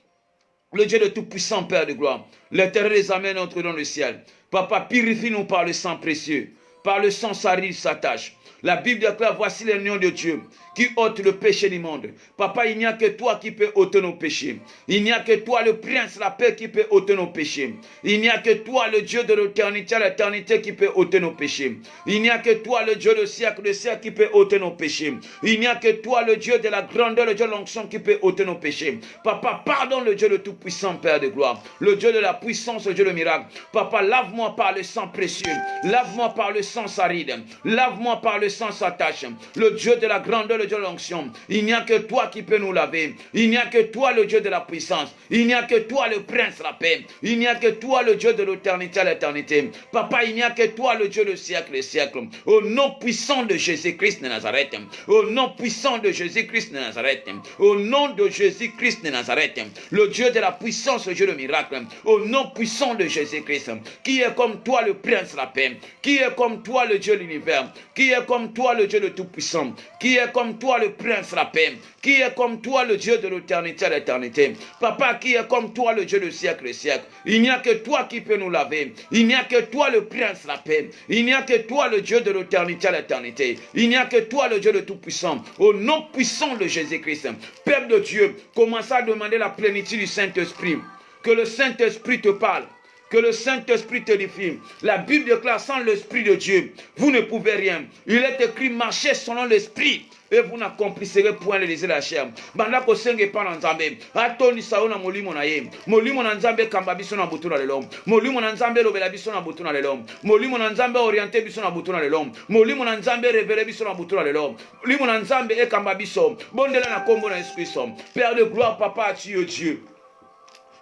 Le Dieu de tout-puissant, Père de gloire. L'éternel les amène entre dans le ciel. Papa, purifie-nous par le sang précieux. Par le sang saride s'attache. La Bible déclare, voici l'union de Dieu qui ôte le péché du monde. Papa, il n'y a que toi qui peux ôter nos péchés. Il n'y a que toi, le Prince de la paix, qui peut ôter nos péchés. Il n'y a que toi, le Dieu de l'éternité à l'éternité, qui peut ôter nos péchés. Il n'y a que toi, le Dieu de siècle, qui peut ôter nos péchés. Il n'y a que toi, le Dieu de la grandeur, le Dieu de l'onction, qui peut ôter nos péchés. Papa, pardonne le Dieu de tout-puissant, Père de gloire. Le Dieu de la puissance, le Dieu de miracle. Papa, lave-moi par le sang précieux. Lave-moi par le sang saride. Lave-moi par le sang s'attache. Le Dieu de la grandeur, le Dieu de l'onction. Il n'y a que toi qui peux nous laver. Il n'y a que toi, le Dieu de la puissance. Il n'y a que toi, le Prince de la paix. Il n'y a que toi, le Dieu de l'éternité à l'éternité. Papa, il n'y a que toi, le Dieu de siècle et siècle. Au nom puissant de Jésus-Christ de Nazareth. Au nom puissant de Jésus-Christ de Nazareth. Au nom de Jésus-Christ de Nazareth. Le Dieu de la puissance, le Dieu de miracle. Au nom puissant de Jésus-Christ. Qui est comme toi, le Prince de la paix. Qui est comme toi, le Dieu de l'univers. Qui est comme toi, le Dieu de tout-puissant. Qui est comme toi, le Prince de la paix. Qui est comme toi, le Dieu de l'éternité à l'éternité. Papa, qui est comme toi, le Dieu de siècle et siècle. Il n'y a que toi qui peux nous laver. Il n'y a que toi, le Prince de la paix. Il n'y a que toi, le Dieu de l'éternité à l'éternité. Il n'y a que toi, le Dieu de tout-puissant. Au nom puissant de Jésus-Christ. Père de Dieu, commence à demander la plénitude du Saint-Esprit. Que le Saint-Esprit te parle. Que le Saint-Esprit te défie. La Bible déclare, sans l'Esprit de Dieu, vous ne pouvez rien. Il est écrit, marchez selon l'Esprit. Et vous n'accomplissez point les désirs de la chair. Banda ko senge pa na nzambe. Atoni saona molimo na ye. Molimo na nzambe kamba biso na butu na lelo. Molimo na nzambe lobela biso na butu na lelo. Molimo na nzambe orienter biso na butu na lelo. Molimo na nzambe révéler biso na butu na lelo. Molimo na nzambe e kamba biso. Bondela na kombo na Jésus Christ. Père de gloire, Papa, tu es Dieu.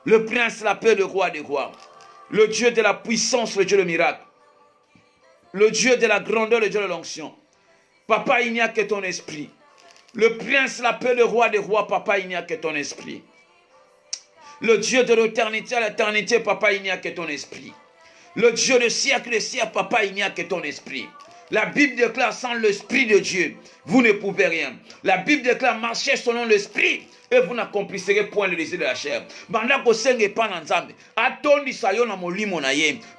Le Prince, la paix, le Roi des rois. Le Dieu de la puissance, le Dieu de miracle. Le Dieu de la grandeur, le Dieu de l'onction. Papa, il n'y a que ton esprit. Le Prince, la paix, le Roi des rois, Papa, il n'y a que ton esprit. Le Dieu de l'éternité à l'éternité, Papa, il n'y a que ton esprit. Le Dieu de siècle et siècle, Papa, il n'y a que ton esprit. La Bible déclare, sans l'esprit de Dieu, vous ne pouvez rien. La Bible déclare, marchez selon l'esprit. Et vous n'accomplissez point le désir de la chair.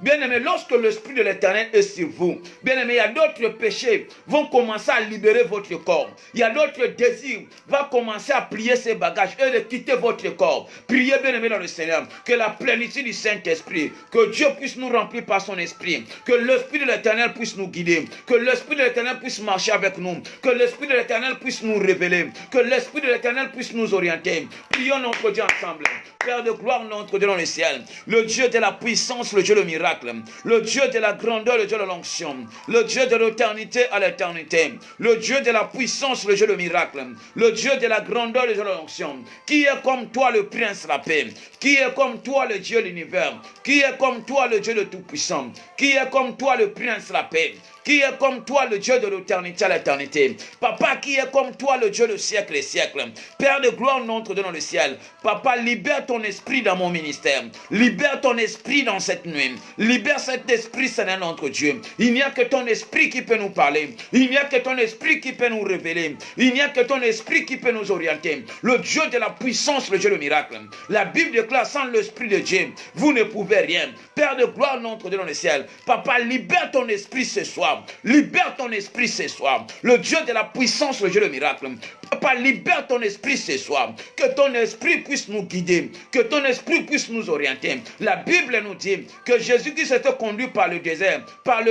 Bien-aimé, lorsque l'Esprit de l'Éternel est sur vous, bien-aimé, il y a d'autres péchés vont commencer à libérer votre corps. Il y a d'autres désirs vont commencer à plier ses bagages et de quitter votre corps. Priez, bien-aimé, dans le Seigneur, que la plénitude du Saint-Esprit, que Dieu puisse nous remplir par son Esprit, que l'Esprit de l'Éternel puisse nous guider, que l'Esprit de l'Éternel puisse marcher avec nous, que l'Esprit de l'Éternel puisse nous révéler, que l'Esprit de l'Éternel puisse nous orienter. Prions notre Dieu ensemble. Père de gloire, notre Dieu dans le ciel, le Dieu de la puissance, le Dieu de miracle, le Dieu de la grandeur, le Dieu de l'onction, le Dieu de l'éternité à l'éternité, le Dieu de la puissance, le Dieu de miracle, le Dieu de la grandeur, le Dieu de l'onction, qui est comme toi le prince de la paix, qui est comme toi le Dieu de l'univers, qui est comme toi le Dieu de tout-puissant, qui est comme toi le prince de la paix, qui est comme toi le Dieu de l'éternité à l'éternité. Papa, qui est comme toi le Dieu de siècle et siècle. Père de gloire, notre Dieu dans le ciel. Papa, libère ton esprit dans mon ministère. Libère ton esprit dans cette nuit. Libère cet esprit, Seigneur notre Dieu. Il n'y a que ton esprit qui peut nous parler. Il n'y a que ton esprit qui peut nous révéler. Il n'y a que ton esprit qui peut nous orienter. Le Dieu de la puissance, le Dieu de miracle. La Bible déclare sans l'esprit de Dieu, vous ne pouvez rien. Père de gloire, notre Dieu dans le ciel. Papa, libère ton esprit ce soir. Libère ton esprit ce soir. Le Dieu de la puissance, le Dieu de miracle. Papa, libère ton esprit ce soir. Que ton esprit puisse nous guider. Que ton esprit puisse nous orienter. La Bible nous dit que Jésus-Christ était conduit par le désert, par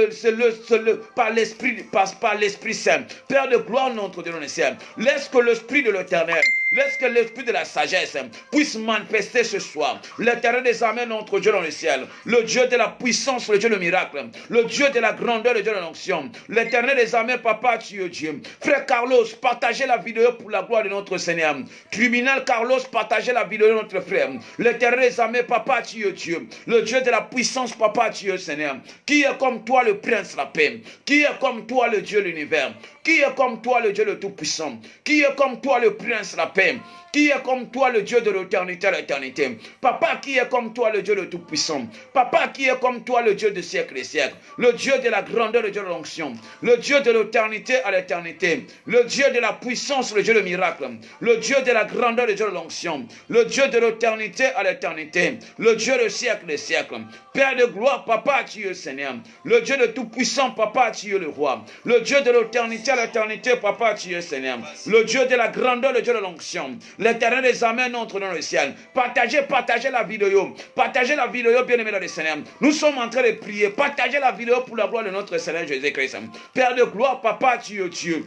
l'Esprit Saint. Père de gloire, notre Dieu dans le ciel. Laisse que l'Esprit de l'Éternel, laisse que l'Esprit de la sagesse puisse manifester ce soir. L'Éternel des armées, notre Dieu dans le ciel. Le Dieu de la puissance, le Dieu de miracle. Le Dieu de la grandeur, le Dieu de l'onction. L'Éternel des armées, Papa, tu es Dieu. Frère Carlos, partagez la vidéo pour la gloire de notre Seigneur. Tribunal Carlos, partagez la vidéo de notre frère. L'Éternel des armées, Papa, tu es Dieu. Le Dieu de la puissance, Papa, tu es Seigneur. Qui est comme toi le prince de la paix? Qui est comme toi le Dieu de l'univers? Qui est comme toi le Dieu le tout-puissant? Qui est comme toi le prince de la paix? Qui est comme toi le Dieu de l'éternité à l'éternité? Papa, qui est comme toi le Dieu le tout-puissant? Papa, qui est comme toi le Dieu de siècle et siècle? Le Dieu de la grandeur, le Dieu de l'onction. Le Dieu de l'éternité à l'éternité. Le Dieu de la puissance, le Dieu de miracle. Le Dieu de la grandeur, le Dieu de l'onction. Le Dieu de l'éternité à l'éternité. Le Dieu de siècle et siècle. Père de gloire, Papa, tu es Seigneur. Le Dieu de tout-puissant, Papa, tu es le roi. Le Dieu de l'éternité à l'éternité, Papa, tu es Seigneur. Le Dieu de la grandeur, le Dieu de l'onction. L'Éternel des armées entre dans le ciel. Partagez la vidéo. Partagez la vidéo, bien-aimés dans le Seigneur. Nous sommes en train de prier. Partagez la vidéo pour la gloire de notre Seigneur Jésus-Christ. Père de gloire, Papa, tu es Dieu.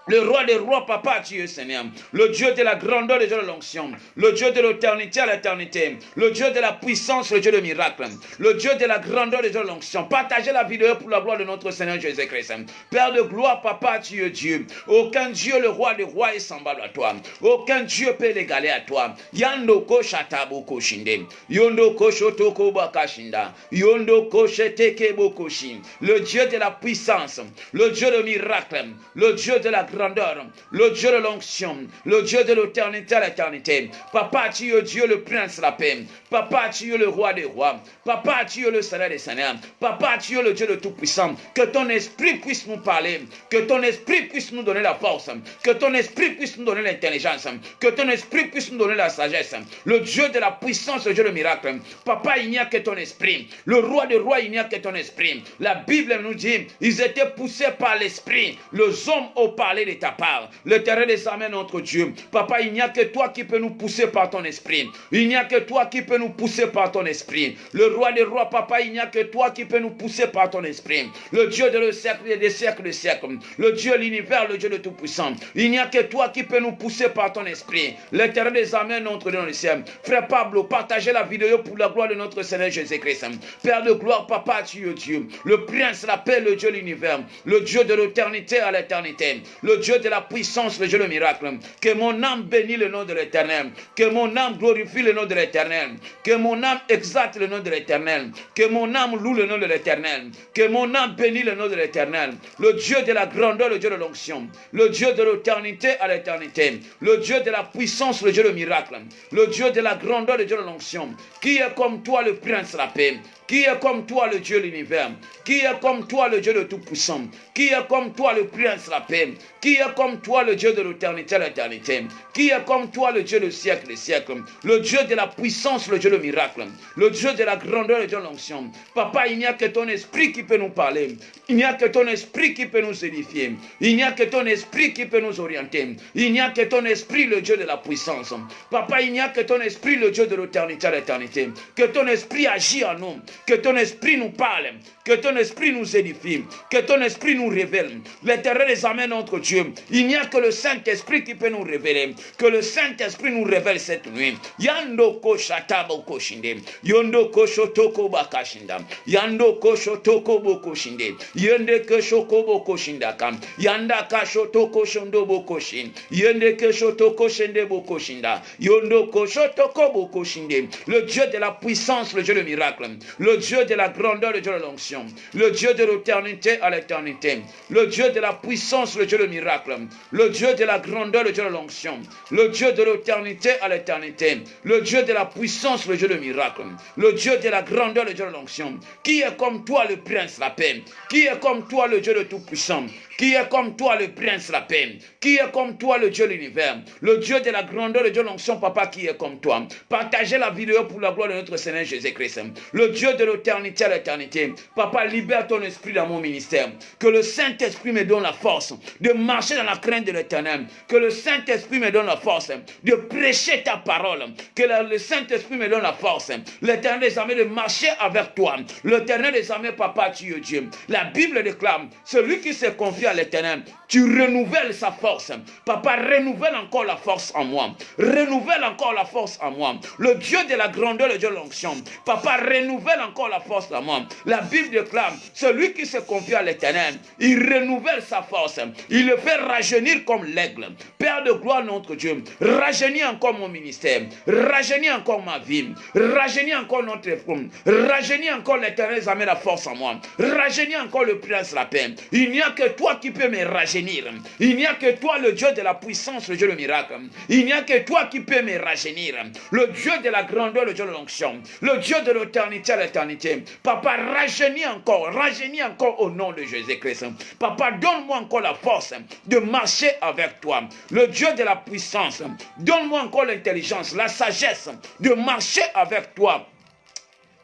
Le roi des rois, Papa, tu es Seigneur. Le Dieu de la grandeur, le Dieu de l'onction. Le Dieu de l'éternité à l'éternité. Le Dieu de la puissance, le Dieu de miracle. Le Dieu de la grandeur, le Dieu de l'onction. Partagez la vidéo pour la gloire de notre Seigneur Jésus-Christ. Père de gloire, Papa, tu es Dieu. Aucun Dieu, le roi des rois, est semblable à toi. Aucun Dieu peut l'égaler à toi. Yandoko shataboko shinde. Yondoko shotoko bakashinda. Yondoko sheteke bokoshin. Le Dieu de la puissance. Le Dieu de miracle. Le Dieu de la grandeur, le Dieu de l'onction, le Dieu de l'éternité à l'éternité. Papa, tu es Dieu le prince de la paix. Papa, tu es le roi des rois. Papa, tu es le Seigneur des seigneurs. Papa, tu es le Dieu de tout-puissant. Que ton esprit puisse nous parler. Que ton esprit puisse nous donner la force. Que ton esprit puisse nous donner l'intelligence. Que ton esprit puisse nous donner la sagesse. Le Dieu de la puissance, le Dieu de miracle. Papa, il n'y a que ton esprit. Le roi des rois, il n'y a que ton esprit. La Bible nous dit, ils étaient poussés par l'esprit. Les hommes ont parlé de ta part. L'Éternel des armées, notre Dieu. Papa, il n'y a que toi qui peux nous pousser par ton esprit. Il n'y a que toi qui peux nous pousser par ton esprit. Le roi des rois, Papa, il n'y a que toi qui peux nous pousser par ton esprit. Le Dieu de le siècle et des siècles de siècles. Le Dieu de l'univers, le Dieu de tout-puissant. Il n'y a que toi qui peux nous pousser par ton esprit. L'Éternel des armées, notre Dieu dans le ciel. Frère Pablo, partagez la vidéo pour la gloire de notre Seigneur Jésus-Christ. Père de gloire, Papa, tu es Dieu. Le prince, la paix, le Dieu de l'univers. Le Dieu de l'éternité à l'éternité. Le Dieu de la puissance, le Dieu de miracle. Que mon âme bénisse le nom de l'Éternel. Que mon âme glorifie le nom de l'Éternel. Que mon âme exalte le nom de l'Éternel. Que mon âme loue le nom de l'Éternel. Que mon âme bénisse le nom de l'Éternel. Le Dieu de la grandeur, le Dieu de l'onction. Le Dieu de l'éternité à l'éternité. Le Dieu de la puissance, le Dieu de miracle. Le Dieu de la grandeur, le Dieu de l'onction. Qui est comme toi le prince de la paix? Qui est comme toi le Dieu de l'univers? Qui est comme toi le Dieu de tout-puissant? Qui est comme toi le prince de la paix? Qui est comme toi le Dieu de l'éternité à l'éternité? Qui est comme toi le Dieu du siècle des siècles? Le Dieu de la puissance, le Dieu de miracle. Le Dieu de la grandeur, le Dieu de l'onction. Papa, il n'y a que ton esprit qui peut nous parler. Il n'y a que ton esprit qui peut nous édifier. Il n'y a que ton esprit qui peut nous orienter. Il n'y a que ton esprit, le Dieu de la puissance. Papa, il n'y a que ton esprit, le Dieu de l'éternité à l'éternité. Que ton esprit agit en nous. Que ton esprit nous parle. Que ton esprit nous édifie. Que ton esprit nous révèle. L'Éternel des armées, notre Dieu. Il n'y a que le Saint-Esprit qui peut nous révéler. Que le Saint-Esprit nous révèle cette nuit. Yando koshata bokoshinde. Yondo koshotoko bakashinda. Yando koshotoko bokoshinde. Yende koshoko bokoshindaka. Yanda kashotoko shondo bokoshin. Yende koshotoko shende bokoshinda. Yondo koshotoko bokoshinde. Le Dieu de la puissance, le Dieu de miracle. Le Dieu de la grandeur, le Dieu de l'onction. Le Dieu de l'éternité à l'éternité. Le Dieu de la puissance, le Dieu de miracle. Le Dieu de la grandeur, le Dieu de l'onction. Le Dieu de l'éternité à l'éternité. Le Dieu de la puissance, le Dieu de miracle. Le Dieu de la grandeur, le Dieu de l'onction. Qui est comme toi le prince, la paix? Qui est comme toi le Dieu de tout-puissant? Qui est comme toi le prince, la paix? Qui est comme toi le Dieu de l'univers? Le Dieu de la grandeur, le Dieu de l'onction, papa, qui est comme toi? Partagez la vidéo pour la gloire de notre Seigneur Jésus-Christ. Le Dieu de l'éternité à l'éternité. Papa, libère ton esprit dans mon ministère. Que le Saint-Esprit me donne la force de marcher dans la crainte de l'éternel. Que le Saint-Esprit me donne la force de prêcher ta parole. Que le Saint-Esprit me donne la force, l'Éternel des armées, de marcher avec toi. L'Éternel des armées, papa, tu es Dieu. La Bible déclare, celui qui se confie à l'Éternel, tu renouvelles sa force. Papa, renouvelle encore la force en moi. Renouvelle encore la force en moi. Le Dieu de la grandeur, le Dieu de l'onction. Papa, renouvelle encore la force en moi. La Bible déclare, celui qui se confie à l'Éternel, il renouvelle sa force. Il le fait rajeunir comme l'aigle. Père de gloire, notre Dieu, rajeunis encore mon ministère. Rajeunis encore ma vie. Rajeunis encore notre front. Rajeunis encore l'Éternel, amène la force en moi. Rajeunis encore le prince, la paix. Il n'y a que toi qui peux me rajeunir. Il n'y a que toi, le Dieu de la puissance, le Dieu de miracle. Il n'y a que toi qui peux me rajeunir. Le Dieu de la grandeur, le Dieu de l'onction. Le Dieu de l'éternité à l'éternité. Papa, rajeunis encore au nom de Jésus-Christ. Papa, donne-moi encore la force de marcher avec toi. Le Dieu de la puissance, donne-moi encore l'intelligence, la sagesse de marcher avec toi.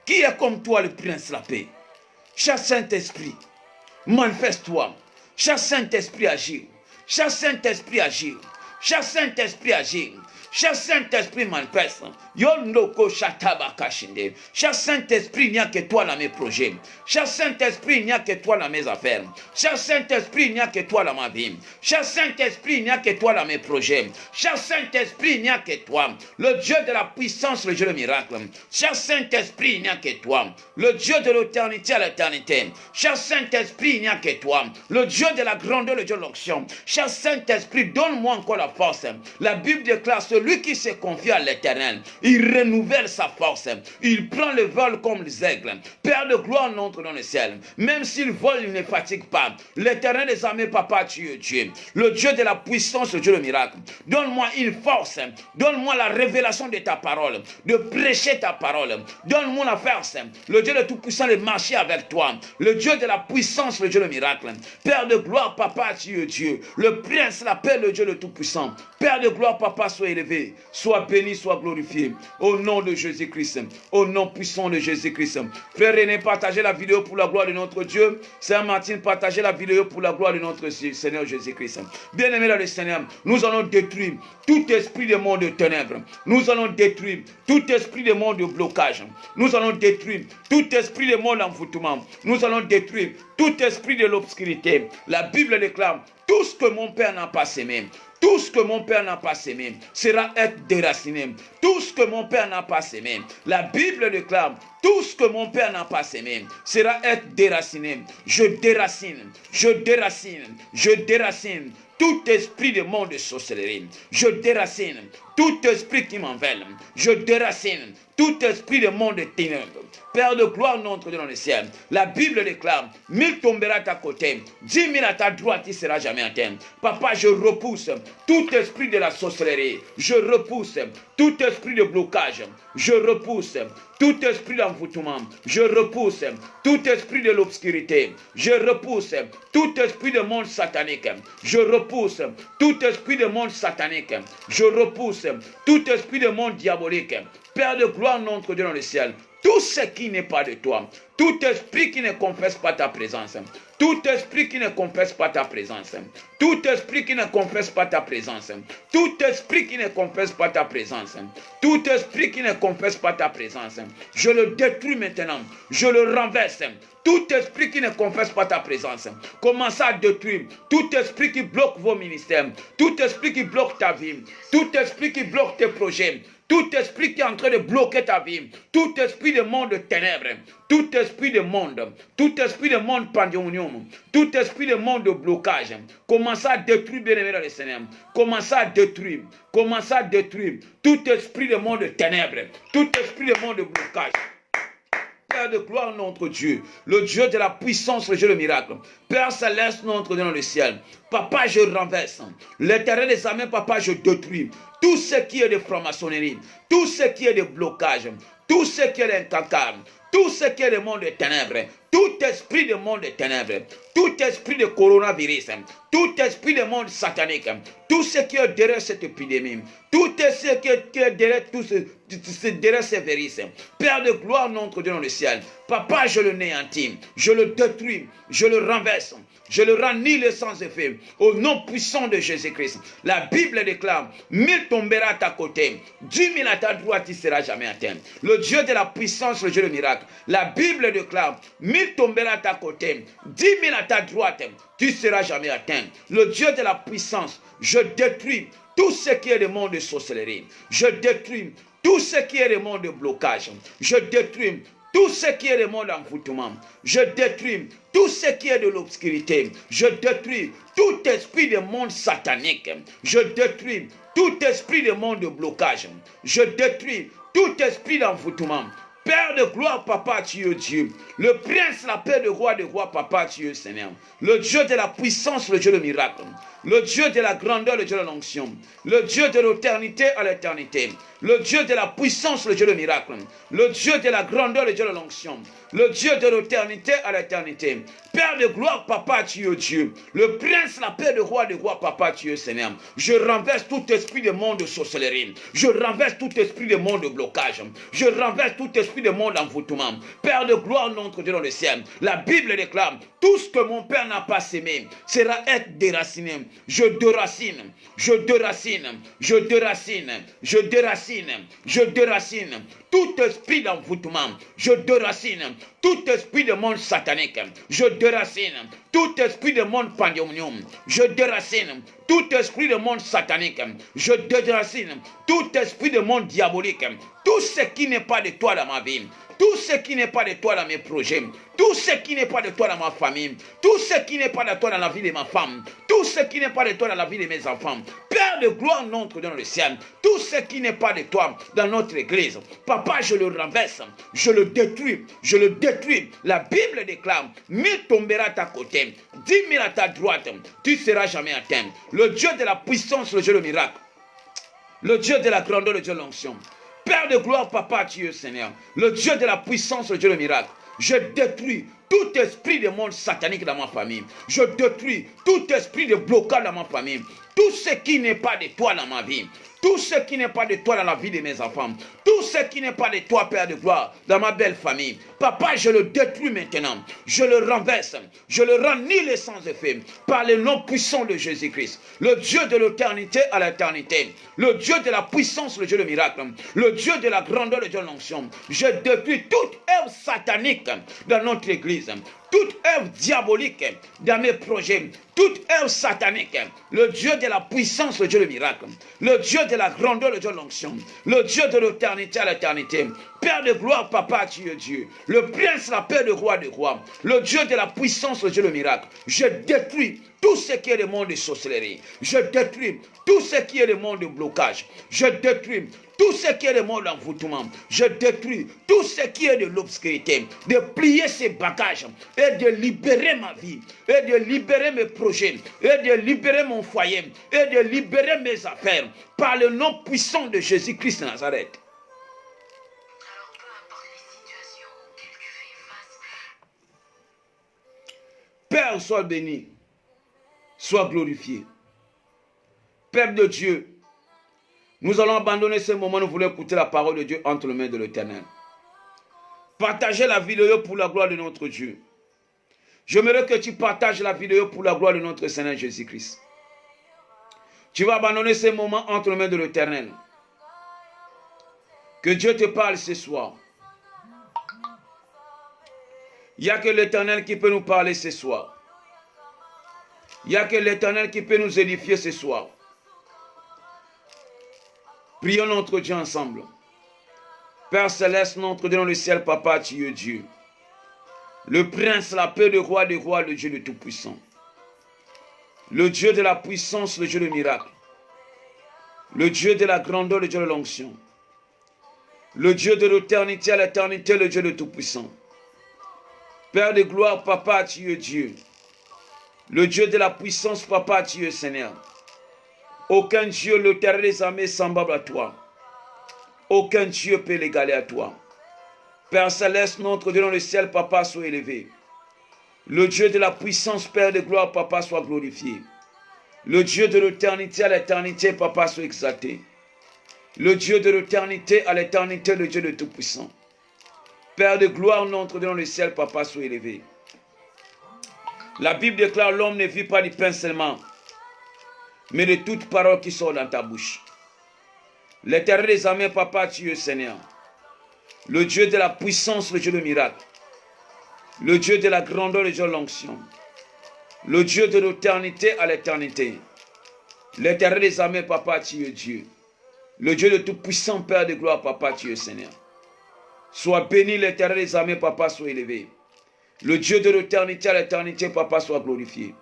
Qui est comme toi, le prince, la paix? Cher Saint-Esprit, manifeste-toi. Cher Saint-Esprit, agir. Cher Saint-Esprit, agir. Cher Saint-Esprit, agir. Cher Saint-Esprit, manifeste. Cher Saint-Esprit, il n'y a que toi dans mes projets. Cher Saint-Esprit, il n'y a que toi dans mes affaires. Cher Saint-Esprit, il n'y a que toi dans ma vie. Cher Saint-Esprit, il n'y a que toi dans mes projets. Cher Saint-Esprit, il n'y a que toi. Le Dieu de la puissance, le Dieu de miracle. Cher Saint-Esprit, il n'y a que toi. Le Dieu de l'éternité à l'éternité. Cher Saint-Esprit, il n'y a que toi. Le Dieu de la grandeur, le Dieu de l'onction. Cher Saint-Esprit, donne-moi encore la force. La Bible déclare, celui qui se confie à l'Éternel, il renouvelle sa force. Il prend le vol comme les aigles. Père de gloire, notre dans le ciel. Même s'il vole, il ne fatigue pas. L'Éternel des armées, papa, tu es Dieu. Le Dieu de la puissance, le Dieu de miracle. Donne-moi une force. Donne-moi la révélation de ta parole. De prêcher ta parole. Donne-moi la force. Le Dieu de tout-puissant de marcher avec toi. Le Dieu de la puissance, le Dieu de miracle. Père de gloire, papa, tu es Dieu. Le prince l'appelle le Dieu de tout-puissant. Père de gloire, papa, sois élevé. Sois béni, sois glorifié. Au nom de Jésus-Christ. Au nom puissant de Jésus-Christ. Frère René, partagez la vidéo pour la gloire de notre Dieu. Sœur Martine, partagez la vidéo pour la gloire de notre Seigneur Jésus-Christ. Bien-aimés dans le Seigneur, nous allons détruire tout esprit de monde de ténèbres. Nous allons détruire tout esprit de monde de blocage. Nous allons détruire tout esprit de monde d'envoûtement. Nous allons détruire tout esprit de l'obscurité. La Bible déclare, tout ce que mon Père n'a pas sémé, tout ce que mon Père n'a pas sémé sera être déraciné. Tout ce que mon Père n'a pas sémé. La Bible déclare, tout ce que mon Père n'a pas sémé sera être déraciné. Je déracine, je déracine, je déracine tout esprit de monde de sorcellerie. Je déracine tout esprit qui m'envèle. Je déracine tout esprit de monde de ténèbres. Père de gloire, notre Dieu dans le ciel. La Bible déclare, 1000 tombera à ta côté, 10 000 à ta droite, il ne sera jamais atteint. Papa, je repousse tout esprit de la sorcellerie. Je repousse tout esprit de blocage. Je repousse tout esprit d'envoûtement. Je repousse tout esprit de l'obscurité. Je repousse tout esprit de monde satanique. Je repousse tout esprit de monde satanique. Je repousse tout esprit de monde diabolique. Père de gloire, notre Dieu dans le ciel. Tout ce qui n'est pas de toi, tout esprit qui ne confesse pas ta présence, tout esprit qui ne confesse pas ta présence, tout esprit qui ne confesse pas ta présence, tout esprit qui ne confesse pas ta présence, tout esprit qui ne confesse pas ta présence, je le détruis maintenant, je le renverse. Tout esprit qui ne confesse pas ta présence, commence à détruire. Tout esprit qui bloque vos ministères, tout esprit qui bloque ta vie, tout esprit qui bloque tes projets, tout esprit qui est en train de bloquer ta vie, tout esprit de monde de ténèbres, tout esprit de monde pandémonium, tout esprit de monde de blocage, commence à détruire, bien-aimé dans le Seigneur. Commence à détruire tout esprit de monde de ténèbres, tout esprit de monde de blocage. Père de gloire, notre Dieu, le Dieu de la puissance, le Dieu de miracle. Père céleste, notre Dieu dans le ciel. Papa, je renverse. L'Éternel des armées, papa, je détruis tout ce qui est de franc-maçonnerie, tout ce qui est de blocage, tout ce qui est d'incancable, tout ce qui est de monde de ténèbres, tout esprit de monde de ténèbres, tout esprit de coronavirus, tout esprit de monde satanique, tout ce qui est derrière cette épidémie, tout ce qui est derrière derrière ces virus. Père de gloire, notre Dieu dans le ciel, papa, je le néantis, je le détruis, je le renverse, je le rends nul et sans effet, au nom puissant de Jésus-Christ. La Bible déclare, 1000 tombera à ta côté, 10 000 à ta droite, tu ne seras jamais atteint. Le Dieu de la puissance, le Dieu de miracle. La Bible déclare, 1000 tombera à ta côté, 10 000 à ta droite, tu ne seras jamais atteint. Le Dieu de la puissance, je détruis tout ce qui est le monde de sorcellerie. Je détruis tout ce qui est le monde de blocage. Je détruis tout ce qui est le monde d'envoûtement. Je détruis tout ce qui est de l'obscurité. Je détruis tout esprit de monde satanique. Je détruis tout esprit de monde de blocage. Je détruis tout esprit d'envoûtement. Père de gloire, papa, tu es Dieu. Le prince, la paix de roi, papa, tu es Seigneur. Le Dieu de la puissance, le Dieu de miracle. Le Dieu de la grandeur, le Dieu de l'onction. Le Dieu de l'éternité à l'éternité. Le Dieu de la puissance, le Dieu de miracle. Le Dieu de la grandeur, le Dieu de l'onction. Le Dieu de l'éternité à l'éternité. Père de gloire, papa, tu es Dieu. Le prince, la paix de roi, papa, tu es Seigneur. Je renverse tout esprit de monde de sorcellerie. Je renverse tout esprit de monde de blocage. Je renverse tout esprit de monde d'envoûtement. Père de gloire, notre Dieu dans le ciel. La Bible déclare, tout ce que mon Père n'a pas sémé sera être déraciné. Je déracine, je déracine, je déracine, je déracine, je déracine tout esprit d'envoûtement. Je déracine tout esprit de monde satanique. Je déracine tout esprit de monde pandémonium. Je déracine tout esprit de monde satanique. Je déracine tout esprit de monde diabolique. Tout ce qui n'est pas de toi dans ma vie. Tout ce qui n'est pas de toi dans mes projets, tout ce qui n'est pas de toi dans ma famille, tout ce qui n'est pas de toi dans la vie de ma femme, tout ce qui n'est pas de toi dans la vie de mes enfants, Père de gloire, notre Dieu dans le ciel, tout ce qui n'est pas de toi dans notre église, papa, je le renverse, je le détruis, je le détruis. La Bible déclare, 1000 tombera à ta côté, 10 000 à ta droite, tu ne seras jamais atteint. Le Dieu de la puissance, le Dieu du miracle, le Dieu de la grandeur, le Dieu de l'onction. Père de gloire, papa, tu es Seigneur. Le Dieu de la puissance, le Dieu de miracle. Je détruis tout esprit de monde satanique dans ma famille. Je détruis tout esprit de blocage dans ma famille. Tout ce qui n'est pas de toi dans ma vie. Tout ce qui n'est pas de toi dans la vie de mes enfants. Tout ce qui n'est pas de toi, Père de gloire, dans ma belle famille. Papa, je le détruis maintenant. Je le renverse. Je le rends nul et sans effet. Par le nom puissant de Jésus-Christ. Le Dieu de l'éternité à l'éternité. Le Dieu de la puissance, le Dieu de miracle. Le Dieu de la grandeur, le Dieu de l'onction. Je détruis toute œuvre satanique dans notre église. Toute œuvre diabolique dans mes projets, toute œuvre satanique, le Dieu de la puissance, le Dieu du miracle, le Dieu de la grandeur, le Dieu de l'onction, le Dieu de l'éternité à l'éternité. Père de gloire, papa, tu es Dieu. Le prince, la paix de roi, le Dieu de la puissance, le Dieu du miracle. Je détruis tout ce qui est le monde de sorcellerie. Je détruis tout ce qui est le monde de blocage. Je détruis tout ce qui est le monde d'envoûtement. Je détruis tout ce qui est de l'obscurité. De plier ces bagages et de libérer ma vie, et de libérer mes projets, et de libérer mon foyer, et de libérer mes affaires par le nom puissant de Jésus-Christ de Nazareth. Père, sois béni, sois glorifié. Père de Dieu, nous allons abandonner ce moment, nous voulons écouter la parole de Dieu entre les mains de l'Éternel. Partagez la vidéo pour la gloire de notre Dieu. J'aimerais que tu partages la vidéo pour la gloire de notre Seigneur Jésus-Christ. Tu vas abandonner ce moment entre les mains de l'Éternel. Que Dieu te parle ce soir. Il n'y a que l'Éternel qui peut nous parler ce soir. Il n'y a que l'Éternel qui peut nous édifier ce soir. Prions notre Dieu ensemble. Père céleste, notre Dieu dans le ciel, Papa, tu es Dieu. Le prince, la paix de roi, le Dieu de Tout-Puissant. Le Dieu de la puissance, le Dieu de miracle. Le Dieu de la grandeur, le Dieu de l'onction. Le Dieu de l'éternité à l'éternité, le Dieu de Tout-Puissant. Père de gloire, Papa, tu es Dieu. Le Dieu de la puissance, Papa, tu es Seigneur. Aucun Dieu, l'Éternel des armées, semblable à toi. Aucun Dieu peut l'égaler à toi. Père céleste, notre Dieu dans le ciel, Papa, sois élevé. Le Dieu de la puissance, Père de gloire, Papa, soit glorifié. Le Dieu de l'éternité à l'éternité, Papa, soit exalté. Le Dieu de l'éternité à l'éternité, le Dieu de Tout-Puissant. Père de gloire, notre Dieu dans le ciel, Papa, soit élevé. La Bible déclare, l'homme ne vit pas du pain seulement, mais de toute parole qui sort dans ta bouche. L'Éternel des armées, Papa, tu es Seigneur. Le Dieu de la puissance, le Dieu de miracle. Le Dieu de la grandeur, le Dieu de l'onction. Le Dieu de l'éternité à l'éternité. L'Éternel des armées, Papa, tu es Dieu. Le Dieu de tout puissant, Père de gloire, Papa, tu es Seigneur. Sois béni, l'Éternel des armées, Papa, soit élevé. Le Dieu de l'éternité à l'éternité, Papa, soit glorifié.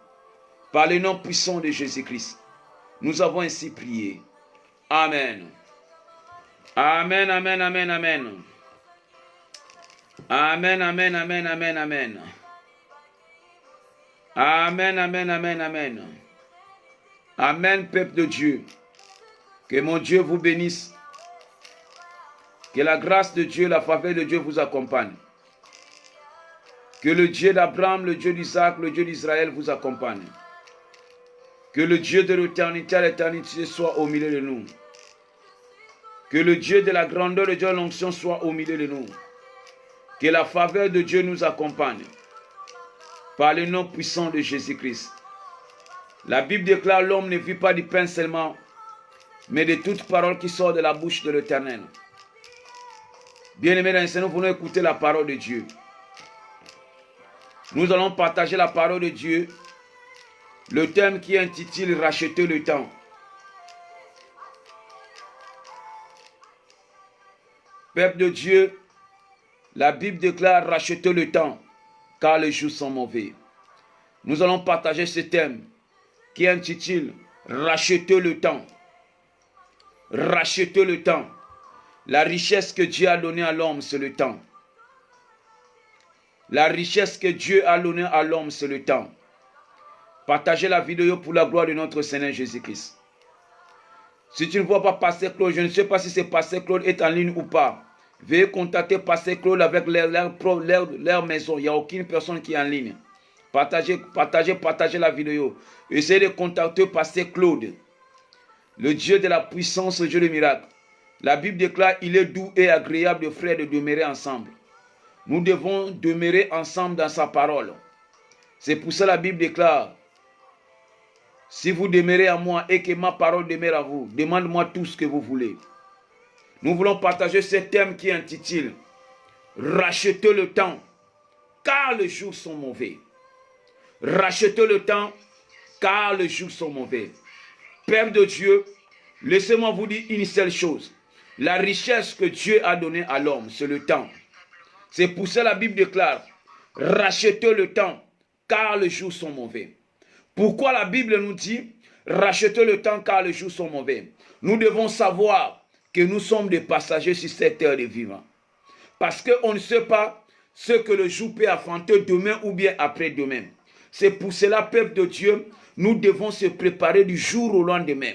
Par le nom puissant de Jésus-Christ, nous avons ainsi prié. Amen. Amen, amen, amen, amen. Amen, amen, amen, amen, amen. Amen, amen, amen, amen. Amen, peuple de Dieu. Que mon Dieu vous bénisse. Que la grâce de Dieu, la faveur de Dieu vous accompagne. Que le Dieu d'Abraham, le Dieu d'Isaac, le Dieu d'Israël vous accompagne. Que le Dieu de l'éternité à l'éternité soit au milieu de nous. Que le Dieu de la grandeur, le Dieu de l'onction soit au milieu de nous. Que la faveur de Dieu nous accompagne. Par le nom puissant de Jésus-Christ. La Bible déclare, l'homme ne vit pas du pain seulement, mais de toute parole qui sort de la bouche de l'Éternel. Bien-aimés dans le Seigneur, nous venons écouter la parole de Dieu. Nous allons partager la parole de Dieu. Le thème qui est intitulé « Racheter le temps ». Peuple de Dieu, la Bible déclare « Racheter le temps, car les jours sont mauvais ». Nous allons partager ce thème qui est intitulé « Racheter le temps ». Racheter le temps. La richesse que Dieu a donnée à l'homme, c'est le temps. La richesse que Dieu a donnée à l'homme, c'est le temps. Partagez la vidéo pour la gloire de notre Seigneur Jésus-Christ. Si tu ne vois pas Pasteur Claude, je ne sais pas si c'est Pasteur Claude est en ligne ou pas. Veuillez contacter Pasteur Claude avec leur maison. Il n'y a aucune personne qui est en ligne. Partagez la vidéo. Essayez de contacter Pasteur Claude. Le Dieu de la puissance, le Dieu de miracle. La Bible déclare, il est doux et agréable de frères de demeurer ensemble. Nous devons demeurer ensemble dans sa parole. C'est pour ça que la Bible déclare, si vous demeurez à moi et que ma parole demeure à vous, demande-moi tout ce que vous voulez. Nous voulons partager ce thème qui est intitulé « Racheter le temps, car les jours sont mauvais ». Racheter le temps, car les jours sont mauvais. Père de Dieu, laissez-moi vous dire une seule chose. La richesse que Dieu a donnée à l'homme, c'est le temps. C'est pour ça que la Bible déclare, rachetez le temps, car les jours sont mauvais. Pourquoi la Bible nous dit, rachetez le temps, car les jours sont mauvais? Nous devons savoir que nous sommes des passagers sur cette terre de vivants. Parce qu'on ne sait pas ce que le jour peut affronter demain ou bien après-demain. C'est pour cela, peuple de Dieu, nous devons se préparer du jour au lendemain.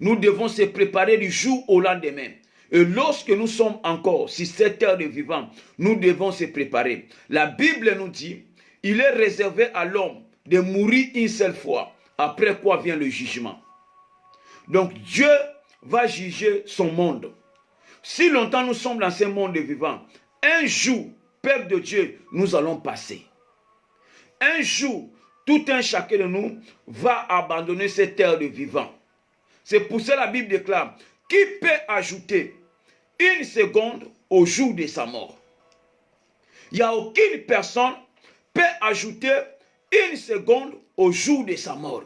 Nous devons se préparer du jour au lendemain. Et lorsque nous sommes encore sur cette terre de vivants, nous devons se préparer. La Bible nous dit, il est réservé à l'homme de mourir une seule fois, après quoi vient le jugement. Donc Dieu va juger son monde. Si longtemps nous sommes dans ce monde de vivants, un jour, peuple de Dieu, nous allons passer. Un jour, tout un chacun de nous va abandonner cette terre de vivants. C'est pour ça que la Bible déclare, qui peut ajouter une seconde au jour de sa mort? Il n'y a aucune personne peut ajouter une seconde au jour de sa mort.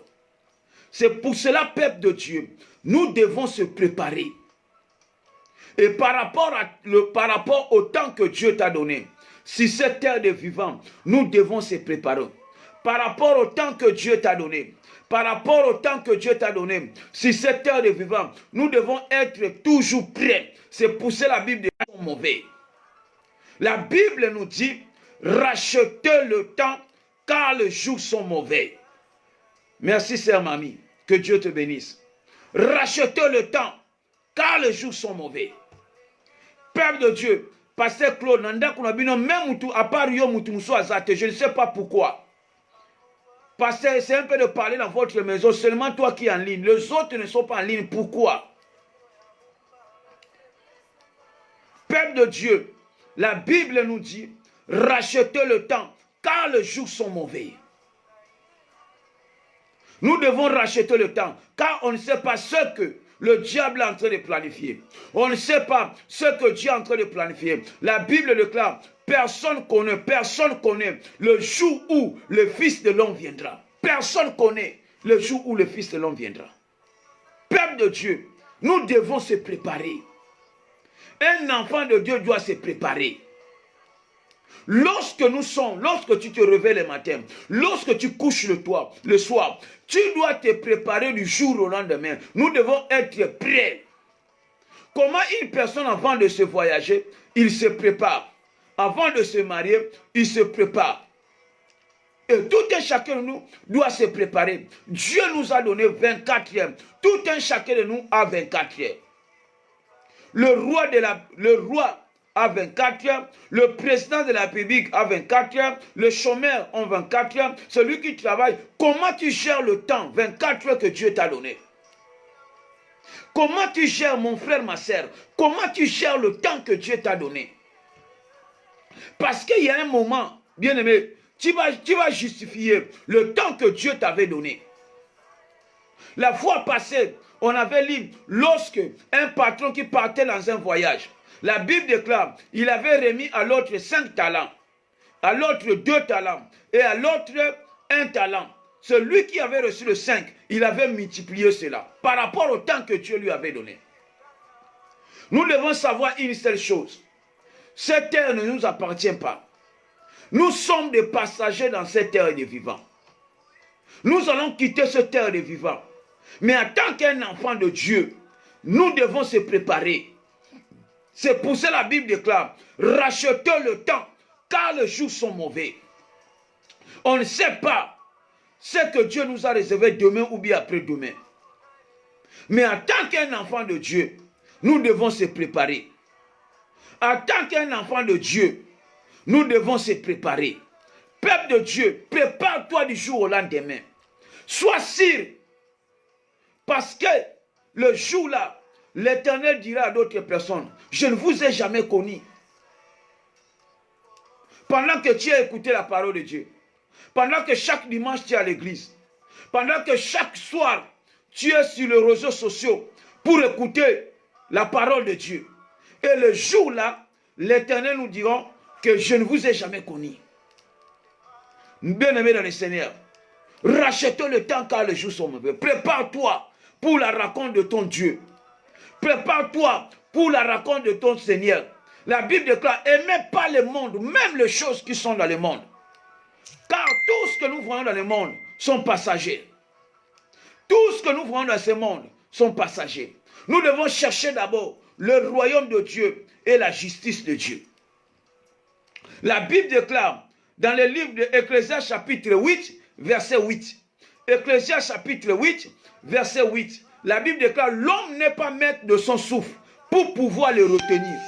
C'est pour cela, peuple de Dieu, nous devons se préparer. Et par rapport au temps que Dieu t'a donné, si cette terre de vivant, nous devons se préparer. Par rapport au temps que Dieu t'a donné, par rapport au temps que Dieu t'a donné, si cette terre de vivant, nous devons être toujours prêts. C'est pousser la Bible des jours mauvais. La Bible nous dit, rachetez le temps car les jours sont mauvais. Merci, sœur Mamie. Que Dieu te bénisse. Rachetez le temps car les jours sont mauvais. Peuple de Dieu, Pasteur Claude, même à part yo je ne sais pas pourquoi. Pasteur, c'est un peu de parler dans votre maison, seulement toi qui es en ligne. Les autres ne sont pas en ligne. Pourquoi? Peuple de Dieu, la Bible nous dit, rachetez le temps, car les jours sont mauvais. Nous devons racheter le temps, car on ne sait pas ce que le diable est en train de planifier. On ne sait pas ce que Dieu est en train de planifier. La Bible déclare, personne connaît le jour où le Fils de l'homme viendra. Personne connaît le jour où le Fils de l'homme viendra. Peuple de Dieu, nous devons se préparer. Un enfant de Dieu doit se préparer. Lorsque tu te réveilles le matin, lorsque tu couches le soir, tu dois te préparer du jour au lendemain. Nous devons être prêts. Comment une personne avant de se voyager, il se prépare. Avant de se marier, il se prépare. Et tout un chacun de nous doit se préparer. Dieu nous a donné 24 heures. Tout un chacun de nous a 24 heures. Le roi a 24 heures, le président de la République a 24 heures, le chômeur a 24 heures, celui qui travaille. Comment tu gères le temps, 24 heures que Dieu t'a donné? Comment tu gères, mon frère, ma soeur? Comment tu gères le temps que Dieu t'a donné? Parce qu'il y a un moment, bien aimé, tu vas justifier le temps que Dieu t'avait donné. La fois passée, on avait lu lorsque un patron qui partait dans un voyage, la Bible déclare, il avait remis à l'autre 5 talents, à l'autre 2 talents et à l'autre 1 talent. Celui qui avait reçu le 5, il avait multiplié cela par rapport au temps que Dieu lui avait donné. Nous devons savoir une seule chose. Cette terre ne nous appartient pas. Nous sommes des passagers dans cette terre des vivants. Nous allons quitter cette terre des vivants. Mais en tant qu'un enfant de Dieu, nous devons se préparer. C'est pour ça que la Bible déclare, rachetez le temps, car les jours sont mauvais. On ne sait pas ce que Dieu nous a réservé demain ou bien après-demain. Mais en tant qu'un enfant de Dieu, nous devons se préparer. En tant qu'un enfant de Dieu, nous devons se préparer. Peuple de Dieu, prépare-toi du jour au lendemain. Sois sûr, parce que le jour-là, l'Éternel dira à d'autres personnes, je ne vous ai jamais connu. Pendant que tu as écouté la parole de Dieu, pendant que chaque dimanche tu es à l'église, pendant que chaque soir tu es sur les réseaux sociaux pour écouter la parole de Dieu. Et le jour-là, l'Éternel nous dira que je ne vous ai jamais connu. Bien-aimés dans le Seigneur, rachetez le temps car les jours sont mauvais. Prépare-toi pour la rencontre de ton Dieu. Prépare-toi pour la rencontre de ton Seigneur. La Bible déclare, aimez pas le monde, même les choses qui sont dans le monde. Car tout ce que nous voyons dans le monde sont passagers. Tout ce que nous voyons dans ce monde sont passagers. Nous devons chercher d'abord le royaume de Dieu et la justice de Dieu. La Bible déclare dans le livre de Ecclésiaste chapitre 8, verset 8. Ecclésiaste chapitre 8, verset 8. La Bible déclare, l'homme n'est pas maître de son souffle pour pouvoir le retenir.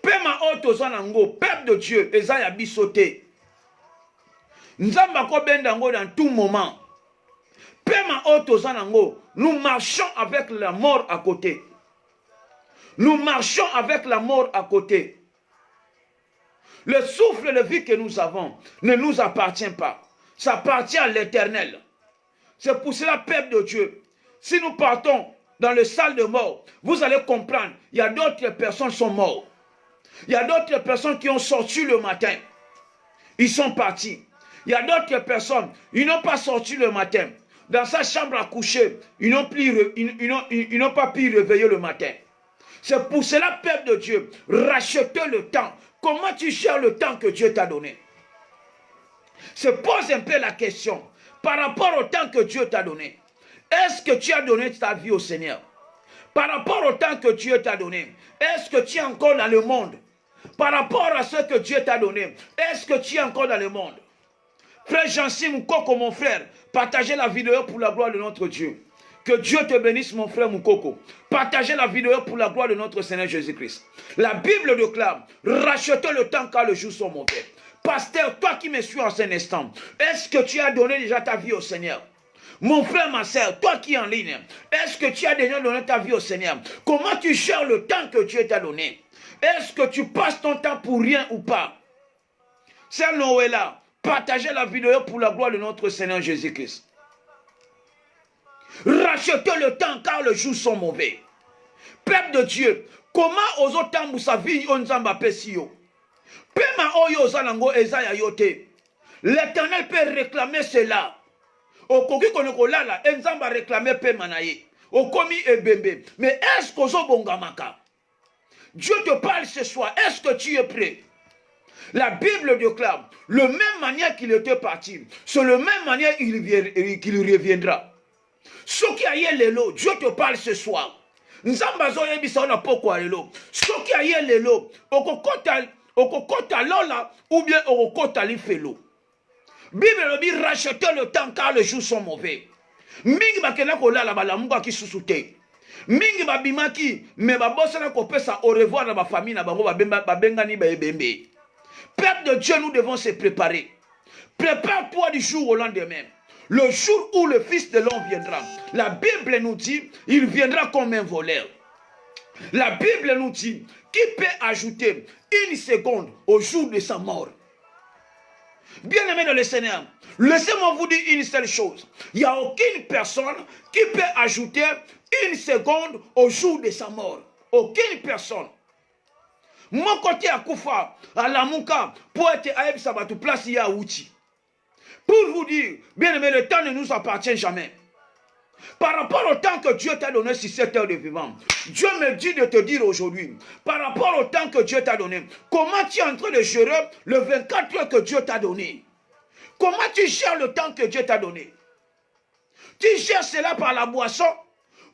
Pema otozanango, peuple de Dieu, ezaya bisote. Nzamba ko bendango dans tout moment. Pema otozanango, nous marchons avec la mort à côté. Nous marchons avec la mort à côté. Le souffle de vie que nous avons ne nous appartient pas. Ça appartient à l'Éternel. C'est pour cela, peuple de Dieu, si nous partons dans le salle de mort, vous allez comprendre, il y a d'autres personnes qui sont mortes. Il y a d'autres personnes qui ont sorti le matin. Ils sont partis. Il y a d'autres personnes, ils n'ont pas sorti le matin. Dans sa chambre à coucher, ils n'ont pas pu réveiller le matin. C'est pour cela, peuple de Dieu, rachetez le temps. Comment tu gères le temps que Dieu t'a donné? Se pose un peu la question par rapport au temps que Dieu t'a donné. Est-ce que tu as donné ta vie au Seigneur? Par rapport au temps que Dieu t'a donné, est-ce que tu es encore dans le monde? Par rapport à ce que Dieu t'a donné, est-ce que tu es encore dans le monde? Frère Jansim Moukoko, mon frère, partagez la vidéo pour la gloire de notre Dieu. Que Dieu te bénisse, mon frère Moukoko. Partagez la vidéo pour la gloire de notre Seigneur Jésus-Christ. La Bible déclare, rachetez le temps car le jour sont mauvais. Pasteur, toi qui me suis en cet instant, est-ce que tu as donné déjà ta vie au Seigneur? Mon frère, ma soeur, toi qui es en ligne, est-ce que tu as déjà donné ta vie au Seigneur? Comment tu gères le temps que Dieu t'a donné? Est-ce que tu passes ton temps pour rien ou pas? C'est Noël, partagez la vidéo pour la gloire de notre Seigneur Jésus-Christ. Rachetez le temps car les jours sont mauvais. Peuple de Dieu, comment aux autres vous savez on zamba pesio? Pema oyo zanango ezaya yote. L'Éternel peut réclamer cela. Okoki konekolala enzamba réclamer pema naye. Okomi ebembe. Mais est-ce que zo bongamaka? Dieu te parle ce soir. Est-ce que tu es prêt? La Bible déclare, le même manière qu'il était parti, c'est le même manière qu'il reviendra. Ce qui a eu l'élo, Dieu te parle ce soir. Nzambazo yebisa na poko l'élo. Ce qui a eu l'élo, okokota lola ou bien okokota lifelo. Bible dit rachetez le temps car les jours sont mauvais. Mingi bakena kolala balamuka ki susute. Mingi babimaki me babosana kopesa au revoir na ba famille na bango babengani ba ebembe. Peuple de Dieu, nous devons se préparer. Prépare-toi du jour au lendemain. Le jour où le Fils de l'homme viendra. La Bible nous dit, il viendra comme un voleur. La Bible nous dit, qui peut ajouter une seconde au jour de sa mort? Bien-aimés dans le Seigneur, laissez-moi vous dire une seule chose. Il n'y a aucune personne qui peut ajouter une seconde au jour de sa mort. Aucune personne. Mon côté à Koufa, à la Mouka, pour être à Sabatu place, il y a Outi. Pour vous dire, bien aimé, le temps ne nous appartient jamais. Par rapport au temps que Dieu t'a donné sur cette terre de vivant, Dieu me dit de te dire aujourd'hui, par rapport au temps que Dieu t'a donné, comment tu es en train de gérer le 24 heures que Dieu t'a donné? Comment tu gères le temps que Dieu t'a donné? Tu gères cela par la boisson,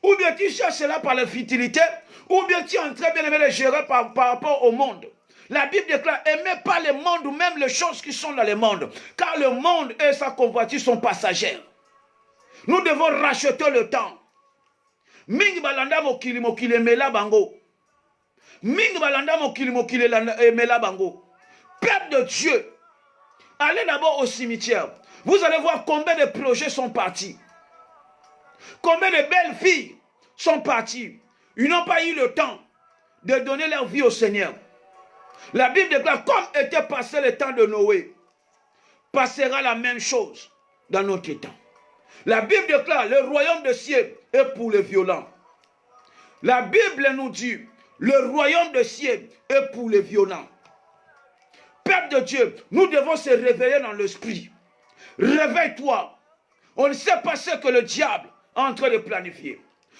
ou bien tu gères cela par la futilité, ou bien tu es en train bien aimé de gérer par rapport au monde. La Bible déclare, aimez pas le monde ou même les choses qui sont dans le monde, car le monde et sa convoitise sont passagères. Nous devons racheter le temps. Mingi balanda mokili mela bango. Mingi balanda mokili mela bango. Peuple de Dieu, allez d'abord au cimetière. Vous allez voir combien de projets sont partis. Combien de belles filles sont parties. Ils n'ont pas eu le temps de donner leur vie au Seigneur. La Bible déclare, comme était passé le temps de Noé, passera la même chose dans notre temps. La Bible déclare, le royaume de ciel est pour les violents. La Bible nous dit, le royaume de ciel est pour les violents. Peuple de Dieu, nous devons se réveiller dans l'esprit. Réveille-toi. On ne sait pas ce que le diable est en train de planifier.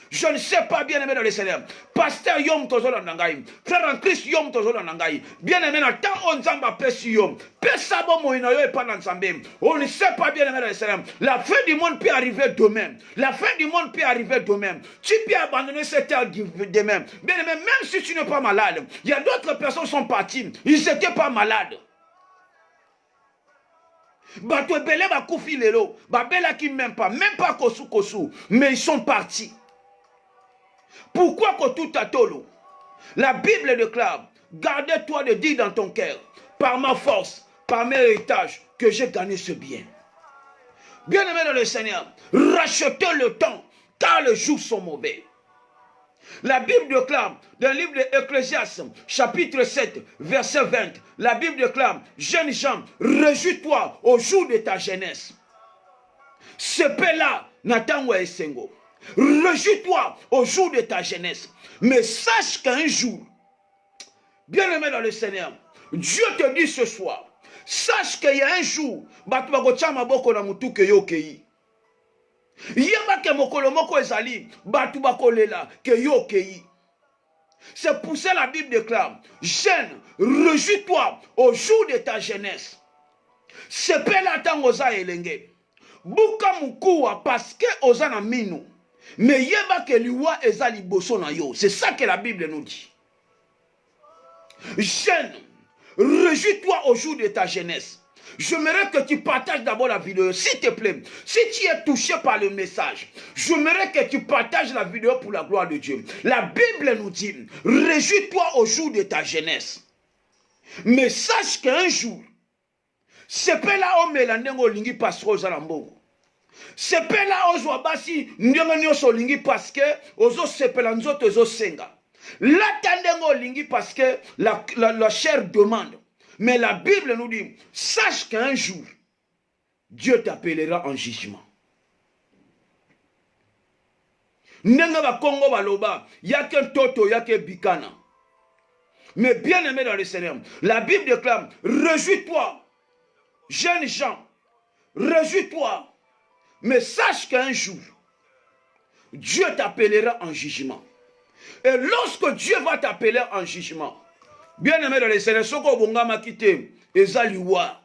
Je ne sais pas, bien aimé dans le Seigneur. Pasteur Yom Tozolo Nangaï. Frère en Christ Yom Tozolo Nangaï. Bien aimé, tant on zamba pesi Yom. Pesabo moïnayo et pas n'ensemble. On ne sait pas, bien aimé dans le Seigneur. La fin du monde peut arriver demain. La fin du monde peut arriver demain. Tu peux abandonner cette terre demain. Bien aimé, même si tu n'es pas malade. Il y a d'autres personnes qui sont parties. Ils n'étaient pas malades. Bato belé ba koufi lelo. Ba bela qui même pas kosu. Mais ils sont partis. Pourquoi que tout a tolo? La Bible déclare, gardez-toi de dire dans ton cœur, par ma force, par mes héritages, que j'ai gagné ce bien. Bien-aimé dans le Seigneur, rachetez le temps, car les jours sont mauvais. La Bible déclare, dans le livre d'Ecclésiaste, chapitre 7, verset 20, la Bible déclare, jeunes gens, réjouis-toi au jour de ta jeunesse. Ce paix-là, Nathan Esengo. Réjouis-toi au jour de ta jeunesse. Mais sache qu'un jour, Bien-aimé dans le Seigneur, Dieu te dit ce soir, sache qu'il y a un jour, batu bakotia maboko na mutu ke yo kei. Yeba ke mokolo moko ezali, batu bakolela ke yo kei. C'est pour ça la Bible déclare, jeune, réjouis-toi au jour de ta jeunesse. Sepela tango oza elenge. Buka mukuwa parce que oza na minu. Mais yeba ke liwa eza liboso na yo. C'est ça que la Bible nous dit. Jeune, réjouis-toi au jour de ta jeunesse. J'aimerais que tu partages d'abord la vidéo, s'il te plaît. Si tu es touché par le message, j'aimerais que tu partages la vidéo pour la gloire de Dieu. La Bible nous dit, réjouis-toi au jour de ta jeunesse. Mais sache qu'un jour, c'est pas là où melandengo lingi pasro zalambo. C'est pas là où zwabasi ndiongo so lingi parce que ozo sepela nzoto ozo senga. Là tandengo lingi parce que la chair demande. Mais la Bible nous dit, sache qu'un jour, Dieu t'appellera en jugement. Nenga ba Congo baloba, yake toto yake bikana. Mais bien aimé dans le Seigneur, la Bible déclare, réjouis-toi, jeunes gens, réjouis-toi, mais sache qu'un jour, Dieu t'appellera en jugement. Et lorsque Dieu va t'appeler en jugement, bien aimé dans le Seigneur, soko bongama kite ezaliwa.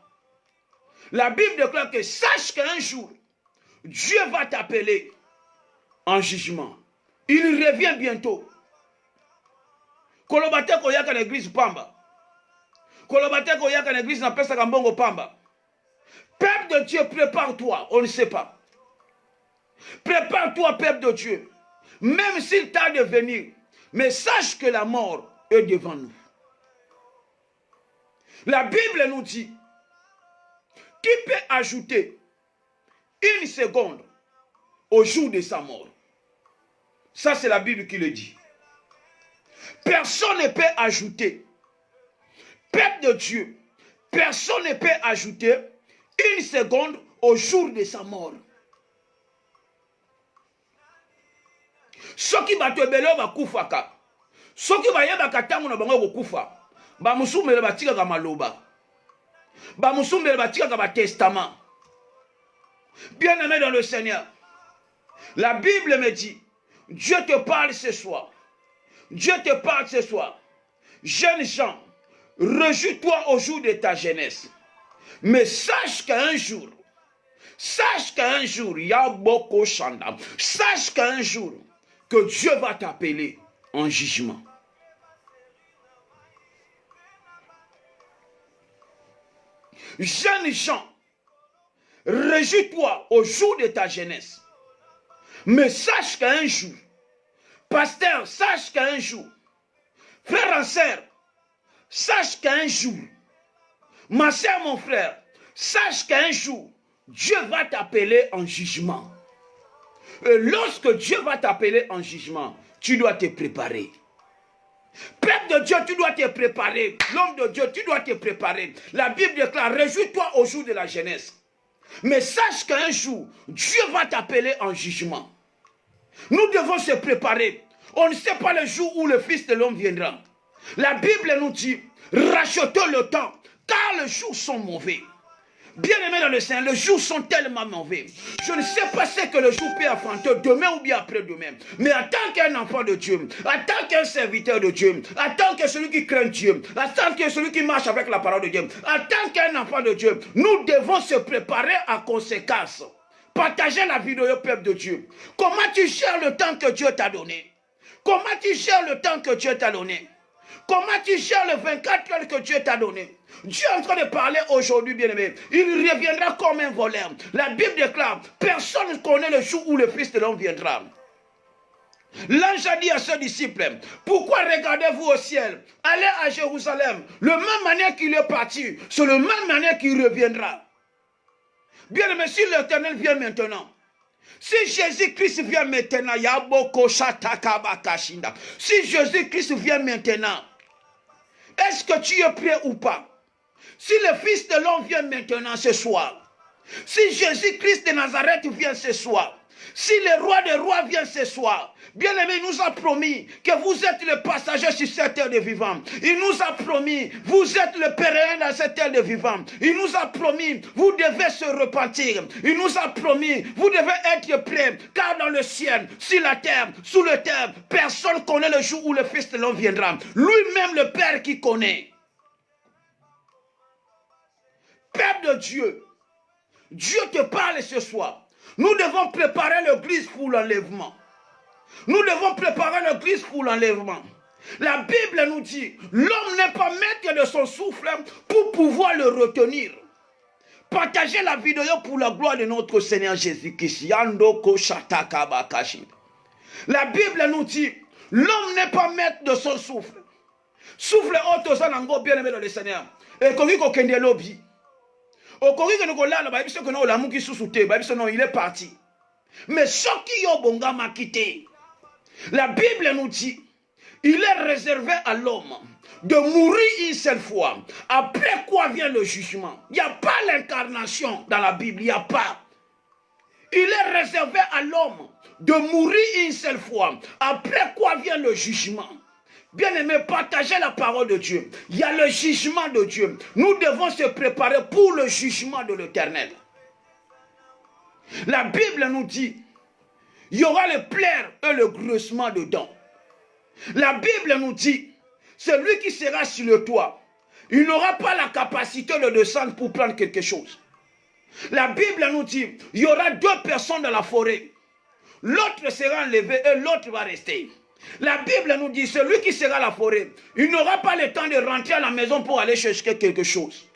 La Bible déclare que sache qu'un jour, Dieu va t'appeler en jugement. Il revient bientôt. Kolobate koyaka na église pamba. Kolobate koyaka na église na pesa kambongo pamba. Peuple de Dieu, prépare-toi. On ne sait pas. Prépare-toi, peuple de Dieu. Même s'il t'a de venir. Mais sache que la mort est devant nous. La Bible nous dit, qui peut ajouter une seconde au jour de sa mort? Ça, c'est la Bible qui le dit. Personne ne peut ajouter. Peuple de Dieu, personne ne peut ajouter une seconde au jour de sa mort. Ce qui va te belé va kufaka. Ce qui va yeba katangu na bango kufa. Ba musumele batika ka maloba. Ba musumele batika ka testament. Bien aimé dans le Seigneur. La Bible me dit, Dieu te parle ce soir. Dieu te parle ce soir. Jeunes gens, réjouis-toi au jour de ta jeunesse. Mais sache qu'un jour, Yaboko Shanda, sache qu'un jour, que Dieu va t'appeler en jugement. Jeunes gens, réjouis-toi au jour de ta jeunesse. Mais sache qu'un jour, pasteur, sache qu'un jour, frère et sœur, sache qu'un jour, ma sœur, mon frère, sache qu'un jour, Dieu va t'appeler en jugement. Et lorsque Dieu va t'appeler en jugement, tu dois te préparer. Peuple de Dieu, tu dois te préparer. L'homme de Dieu, tu dois te préparer. La Bible déclare, réjouis-toi au jour de la jeunesse. Mais sache qu'un jour, Dieu va t'appeler en jugement. Nous devons se préparer. On ne sait pas le jour où le Fils de l'homme viendra. La Bible nous dit, rachetons le temps, car les jours sont mauvais. Bien-aimés dans le Seigneur, les jours sont tellement mauvais. Je ne sais pas ce que le jour peut affronter demain ou bien après-demain. Mais en tant qu'un enfant de Dieu, en tant qu'un serviteur de Dieu, en tant que celui qui craint Dieu, en tant que celui qui marche avec la parole de Dieu, en tant qu'un enfant de Dieu, nous devons se préparer en conséquence. Partagez la vidéo, peuple de Dieu. Comment tu gères le temps que Dieu t'a donné? Comment tu gères le temps que Dieu t'a donné? Comment tu gères les 24 heures que Dieu t'a donné? Dieu est en train de parler aujourd'hui, bien-aimé. Il reviendra comme un voleur. La Bible déclare, personne ne connaît le jour où le Fils de l'homme viendra. L'ange a dit à ses disciples, pourquoi regardez-vous au ciel? Allez à Jérusalem. De la même manière qu'il est parti, c'est de la même manière qu'il reviendra. Bien-aimé, si l'Éternel vient maintenant, si Jésus-Christ vient maintenant, si Jésus-Christ vient maintenant, est-ce que tu es prêt ou pas? Si le Fils de l'homme vient maintenant ce soir, Si Jésus-Christ de Nazareth vient ce soir, si le roi des rois vient ce soir, bien-aimé, il nous a promis que vous êtes le passager sur cette terre de vivants. Il nous a promis, vous êtes le pèlerin dans cette terre de vivants. Il nous a promis, vous devez se repentir. Il nous a promis, vous devez être prêts, car dans le ciel, sur la terre, sous le terre, personne ne connaît le jour où le Fils de l'homme viendra. Lui-même, le Père qui connaît. Père de Dieu, Dieu te parle ce soir. Nous devons préparer l'église pour l'enlèvement. Nous devons préparer l'église pour l'enlèvement. La Bible nous dit, l'homme n'est pas maître de son souffle pour pouvoir le retenir. Partagez la vidéo pour la gloire de notre Seigneur Jésus-Christ. La Bible nous dit, l'homme n'est pas maître de son souffle. Souffle haut aux anangos bien-aimés dans le Seigneur. Et qu'on dit qu'on kende lobby. Il est parti. Mais ce qui est bon m'a quitté. La Bible nous dit, il est réservé à l'homme de mourir une seule fois. Après quoi vient le jugement? Il n'y a pas l'incarnation dans la Bible, il n'y a pas. Il est réservé à l'homme de mourir une seule fois. Après quoi vient le jugement? Bien-aimé, partagez la parole de Dieu. Il y a le jugement de Dieu. Nous devons se préparer pour le jugement de l'Éternel. La Bible nous dit, il y aura le plaire et le gruissement dedans. La Bible nous dit, celui qui sera sur le toit, il n'aura pas la capacité de descendre pour prendre quelque chose. La Bible nous dit, il y aura deux personnes dans la forêt. L'autre sera enlevé et l'autre va rester. La Bible nous dit, celui qui sera à la forêt, il n'aura pas le temps de rentrer à la maison pour aller chercher quelque chose.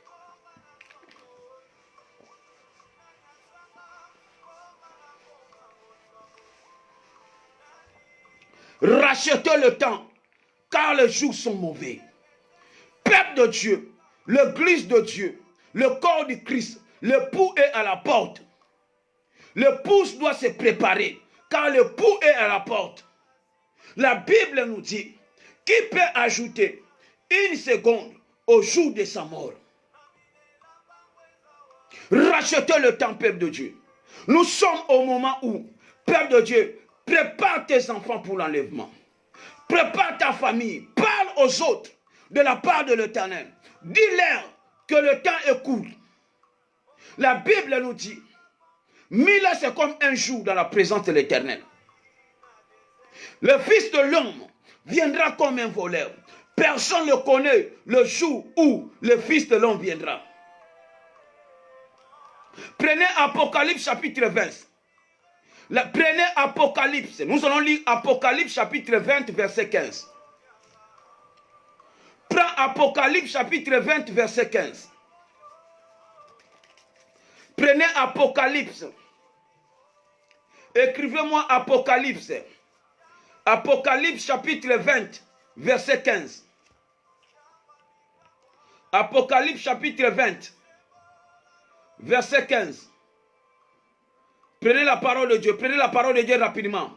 Rachetez le temps, car les jours sont mauvais. Peuple de Dieu, l'église de Dieu, le corps du Christ, l'époux est à la porte. L'épouse doit se préparer, car l'époux est à la porte. La Bible nous dit, qui peut ajouter une seconde au jour de sa mort? Rachetez le temps, peuple de Dieu. Nous sommes au moment où, peuple de Dieu, prépare tes enfants pour l'enlèvement. Prépare ta famille. Parle aux autres de la part de l'Éternel. Dis-leur que le temps est court. La Bible nous dit, 1000 ans c'est comme un jour dans la présence de l'Éternel. Le Fils de l'homme viendra comme un voleur. Personne ne connaît le jour où le Fils de l'homme viendra. Prenez Apocalypse chapitre 20. Prenez Apocalypse. Nous allons lire Apocalypse chapitre 20 verset 15. Prends Apocalypse chapitre 20 verset 15. Prenez Apocalypse. Écrivez-moi Apocalypse. Apocalypse chapitre 20 verset 15. Apocalypse chapitre 20 verset 15. Prenez la parole de Dieu. Prenez la parole de Dieu rapidement.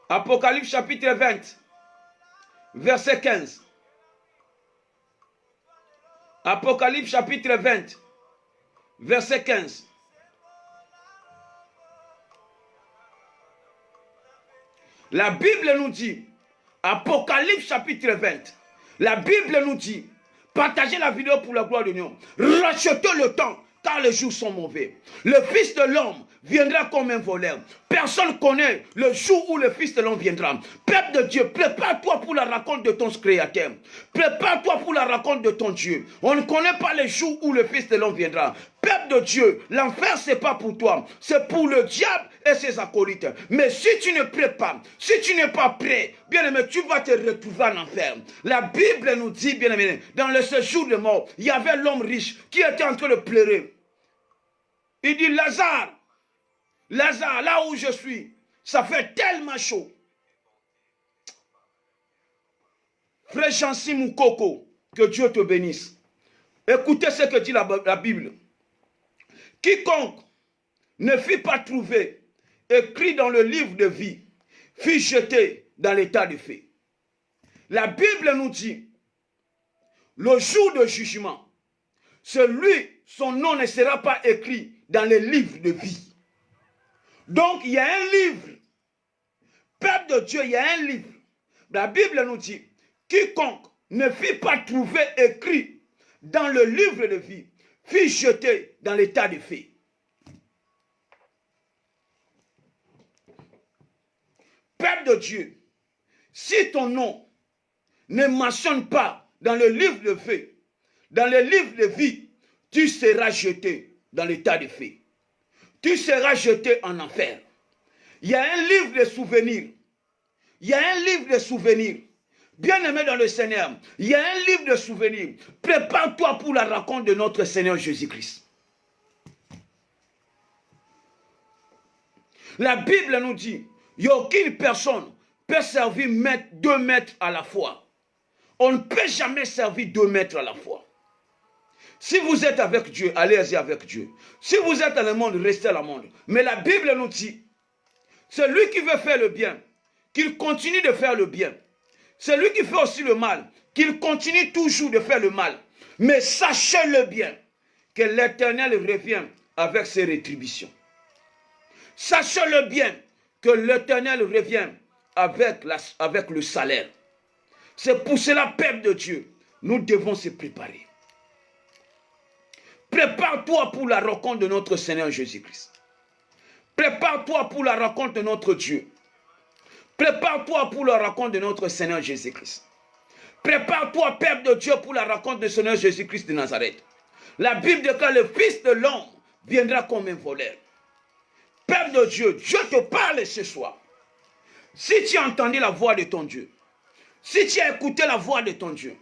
Apocalypse chapitre 20 verset 15. Apocalypse chapitre 20 verset 15. La Bible nous dit, Apocalypse chapitre 20, la Bible nous dit, partagez la vidéo pour la gloire de Dieu, rachetez le temps, car les jours sont mauvais. Le Fils de l'homme viendra comme un voleur. Personne ne connaît le jour où le Fils de l'homme viendra. Peuple de Dieu, prépare-toi pour la rencontre de ton Créateur. Prépare-toi pour la rencontre de ton Dieu. On ne connaît pas les jours où le Fils de l'homme viendra. Peuple de Dieu, l'enfer c'est pas pour toi, c'est pour le diable et ses acolytes. Mais si tu ne prépares, si tu n'es pas prêt, bien aimé, tu vas te retrouver en enfer. La Bible nous dit, bien aimé, dans le séjour de mort, il y avait l'homme riche qui était en train de pleurer. Il dit, Lazare, Lazare, là où je suis, ça fait tellement chaud. Frère Chancy Moukoko, que Dieu te bénisse. Écoutez ce que dit la Bible. Quiconque ne fut pas trouvé, écrit dans le livre de vie, fut jeté dans l'état de feu. La Bible nous dit, le jour de jugement, celui son nom ne sera pas écrit dans le livre de vie. Donc, il y a un livre. Peuple de Dieu, il y a un livre. La Bible nous dit, quiconque ne fut pas trouvé écrit dans le livre de vie, fut jeté dans l'état de feu. Peuple de Dieu, si ton nom ne mentionne pas dans le livre de feu, dans le livre de vie, tu seras jeté dans l'état de feu. Tu seras jeté en enfer. Il y a un livre de souvenirs. Il y a un livre de souvenirs. Bien-aimé dans le Seigneur, il y a un livre de souvenirs. Prépare-toi pour la rencontre de notre Seigneur Jésus-Christ. La Bible nous dit, il n'y a aucune personne peut servir 2 maîtres à la fois. On ne peut jamais servir 2 maîtres à la fois. Si vous êtes avec Dieu, allez-y avec Dieu. Si vous êtes dans le monde, restez dans le monde. Mais la Bible nous dit, celui qui veut faire le bien, qu'il continue de faire le bien. Celui qui fait aussi le mal, qu'il continue toujours de faire le mal. Mais sachez-le bien, que l'Éternel revient avec ses rétributions. Sachez-le bien, que l'Éternel revient avec le salaire. C'est pour cela, peuple de Dieu, nous devons se préparer. Prépare-toi pour la rencontre de notre Seigneur Jésus-Christ. Prépare-toi pour la rencontre de notre Dieu. Prépare-toi pour la rencontre de notre Seigneur Jésus-Christ. Prépare-toi, peuple de Dieu, pour la rencontre de Seigneur Jésus-Christ de Nazareth. La Bible déclare, le Fils de l'homme viendra comme un voleur. Peuple de Dieu, Dieu te parle ce soir. Si tu as entendu la voix de ton Dieu, si tu as écouté la voix de ton Dieu,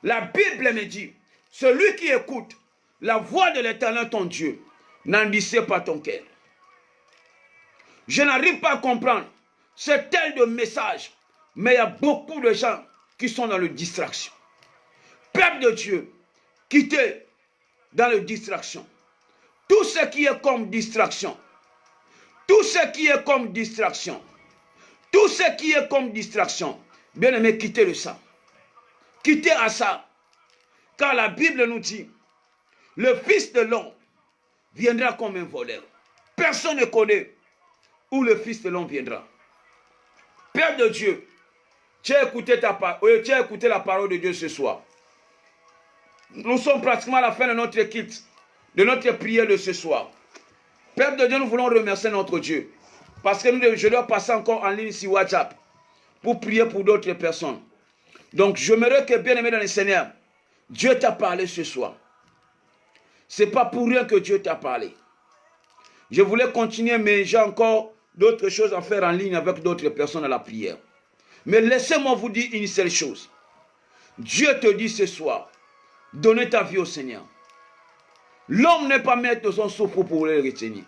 la Bible me dit, celui qui écoute la voix de l'Éternel ton Dieu, n'endurcissez pas ton cœur. Je n'arrive pas à comprendre ce tel de message, mais il y a beaucoup de gens qui sont dans la distraction. Peuple de Dieu, quittez dans la distraction. Tout ce qui est comme distraction, tout ce qui est comme distraction, tout ce qui est comme distraction, bien aimé, quittez le ça. Quittez à ça. Car la Bible nous dit, le Fils de l'homme viendra comme un voleur. Personne ne connaît où le Fils de l'homme viendra. Père de Dieu, tu as écouté la parole de Dieu ce soir. Nous sommes pratiquement à la fin de notre kit, de notre prière de ce soir. Père de Dieu, nous voulons remercier notre Dieu. Parce que je dois passer encore en ligne sur WhatsApp pour prier pour d'autres personnes. Donc, j'aimerais que, bien aimé dans le Seigneur, Dieu t'a parlé ce soir. Ce n'est pas pour rien que Dieu t'a parlé. Je voulais continuer, mais j'ai encore d'autres choses à faire en ligne avec d'autres personnes à la prière. Mais laissez-moi vous dire une seule chose. Dieu te dit ce soir, donnez ta vie au Seigneur. L'homme n'est pas maître de son souffle pour le retenir.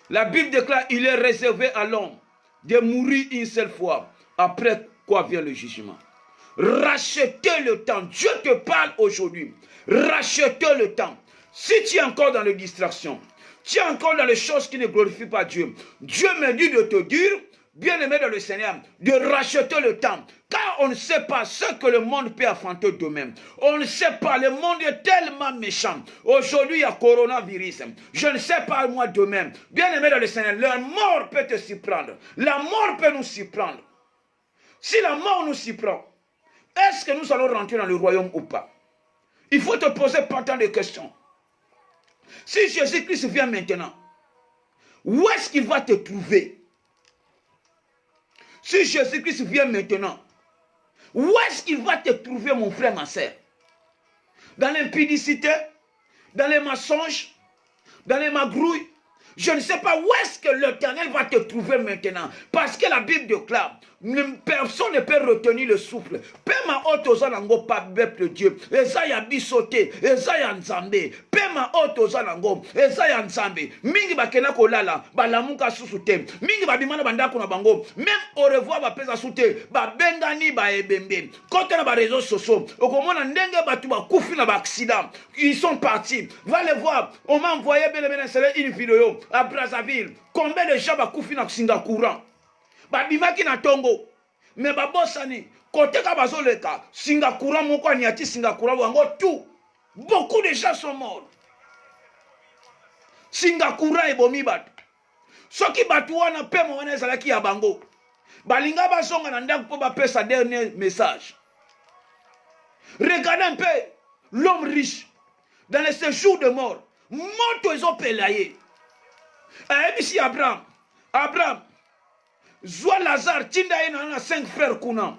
La Bible déclare, il est réservé à l'homme de mourir une seule fois, après quoi vient le jugement. Rachetez le temps. Dieu te parle aujourd'hui. Rachetez le temps. Si tu es encore dans les distractions, tu es encore dans les choses qui ne glorifient pas Dieu, Dieu me dit de te dire, bien-aimé dans le Seigneur, de racheter le temps. Car on ne sait pas ce que le monde peut affronter demain. On ne sait pas, le monde est tellement méchant. Aujourd'hui, il y a coronavirus. Je ne sais pas moi demain. Bien-aimé dans le Seigneur, la mort peut te s'y prendre. La mort peut nous s'y prendre. Si la mort nous s'y prend, est-ce que nous allons rentrer dans le royaume ou pas? Il faut te poser pas tant de questions. Si Jésus-Christ vient maintenant, où est-ce qu'il va te trouver? Si Jésus-Christ vient maintenant, où est-ce qu'il va te trouver, mon frère, ma soeur? Dans l'impudicité, dans les mensonges, dans les magrouilles? Je ne sais pas où est-ce que l'Éternel va te trouver maintenant. Parce que la Bible déclare, personne ne peut retenir le souffle. Pema otozanango pa peuple Dieu. Ezaya bisote, ezaya nzambe. Pema otozanango, ezaya nzambe. Mingi bakena kolala, balamuka susute. Mingi babimana bandako na bango. Même au revoir ba pesa sute, ba bengani ba ebembe. Quand on a ba réseaux sociaux, okomona ndenge batu ba kufi na ba accident. Ils sont partis. Va les voir. On m'a envoyé une vidéo à Brazzaville. Combien de gens ba kufi na Singapour? Babimaki na tongo. Mais babosani. Kote ka bazoleka. Singapour moko aniati Singapour wango tout. Beaucoup de gens sont morts. Singakura et bomi batu. Soki batu wana pe mo wana ezalaki ya bango. Balinga bazonga na ndako po bape sa dernier message. Regardez un peu l'homme riche dans les séjours de mort. Monte ils ont pelaye. Et ici Abraham, Zoua Lazare, Tinda a 5 frères Kounam.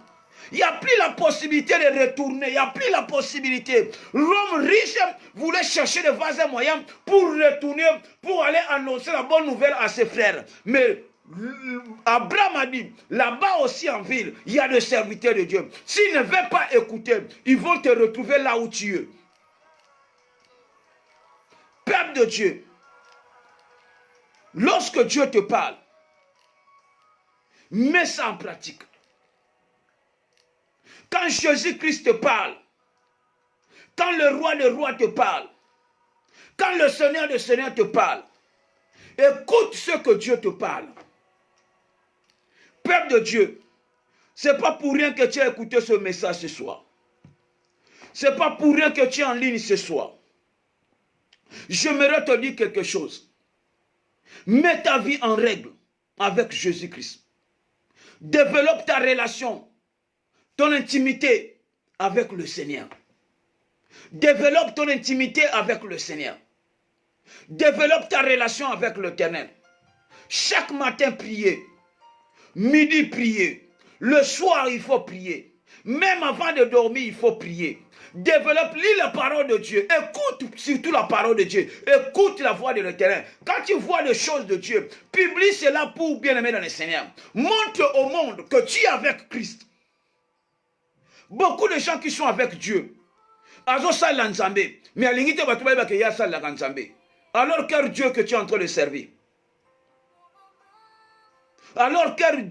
Il n'y a plus la possibilité de retourner. Il n'y a plus la possibilité. L'homme riche voulait chercher des vases et moyens pour retourner, pour aller annoncer la bonne nouvelle à ses frères. Mais Abraham a dit, là-bas aussi en ville, il y a des serviteurs de Dieu. S'ils ne veulent pas écouter, ils vont te retrouver là où tu es. Peuple de Dieu, lorsque Dieu te parle, mets ça en pratique. Quand Jésus-Christ te parle, quand le roi des rois te parle, quand le Seigneur des seigneurs te parle, écoute ce que Dieu te parle. Peuple de Dieu, ce n'est pas pour rien que tu as écouté ce message ce soir. Ce n'est pas pour rien que tu es en ligne ce soir. J'aimerais te dire quelque chose. Mets ta vie en règle avec Jésus-Christ. Développe ta relation, ton intimité avec le Seigneur. Développe ton intimité avec le Seigneur. Développe ta relation avec l'Éternel. Chaque matin, prier. Midi, prier. Le soir, il faut prier. Même avant de dormir, il faut prier. Développe, lis la parole de Dieu. Écoute surtout la parole de Dieu. Écoute la voix de l'Éternel. Quand tu vois les choses de Dieu, publie cela pour bien-aimer dans le Seigneur. Montre au monde que tu es avec Christ. Beaucoup de gens qui sont avec Dieu. Alors quel Dieu que tu es en train de servir? Alors quel Dieu que tu es en train de servir? Alors quelle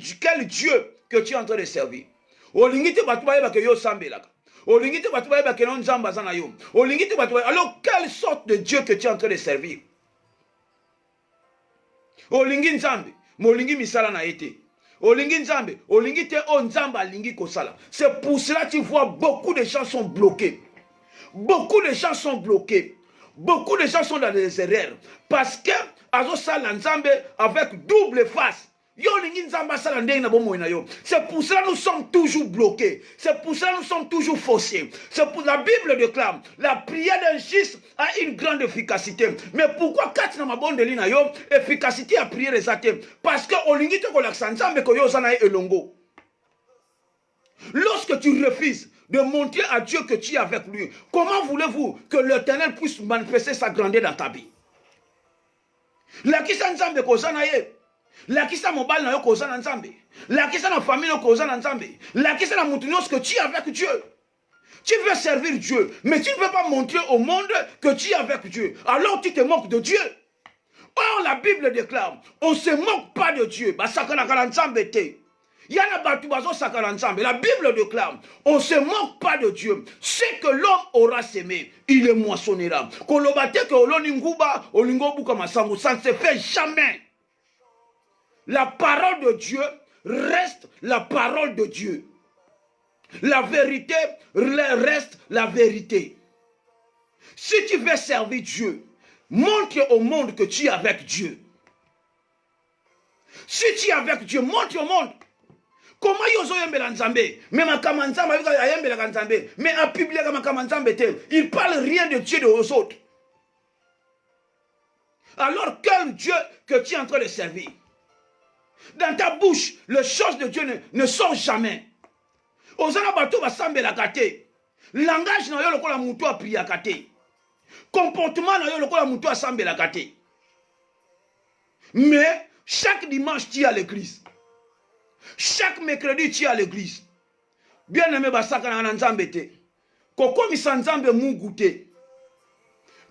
sorte de Dieu que tu es en train de servir? C'est pour cela que tu vois beaucoup de gens sont bloqués. Beaucoup de gens sont bloqués. Beaucoup de gens sont dans des erreurs. Parce que avec double face. C'est pour cela que nous sommes toujours bloqués. C'est pour cela que nous sommes toujours faussés. C'est pour la Bible déclare la prière d'un juste a une grande efficacité. Mais pourquoi quand tu n'as pas de ligne efficacité à prier les athées? Parce que lorsque tu refuses de montrer à Dieu que tu es avec lui, comment voulez-vous que l'Éternel puisse manifester sa grandeur dans ta vie? La kisa nzambe kozana ye. La kisa mobile na yo kozana nzambe. La kisa na famille na kozana nzambe. La kisa na mutu nyonso que tu es avec Dieu. Tu veux servir Dieu, mais tu ne veux pas montrer au monde que tu es avec Dieu. Alors tu te moques de Dieu. Or la Bible déclare, on ne se moque pas de Dieu. Bah sakana nzambe te. La Bible déclare, on ne se moque pas de Dieu. Ce que l'homme aura semé, il le moissonnera. Ça ne se fait jamais. La parole de Dieu reste la parole de Dieu. La vérité reste la vérité. Si tu veux servir Dieu, montre au monde que tu es avec Dieu. Si tu es avec Dieu, montre au monde. Comment yozo yembela nzambe? Mais makama nzambe ayembela nzambe. Mais a publié makama nzambe te. Il parle rien de Dieu aux autres. Alors quel Dieu que tu es en train de servir? Dans ta bouche, les choses de Dieu ne sortent jamais. Ozana bato basambe la kate. Langage na yo lokola mutu a priya kate. Comportement na yo lokola mutu a sambe la kate. Mais chaque dimanche tu es à l'église. Chaque mercredi tu es à l'église. Bien aimé basaka na nzambe te. Koko misanzambe mungu te.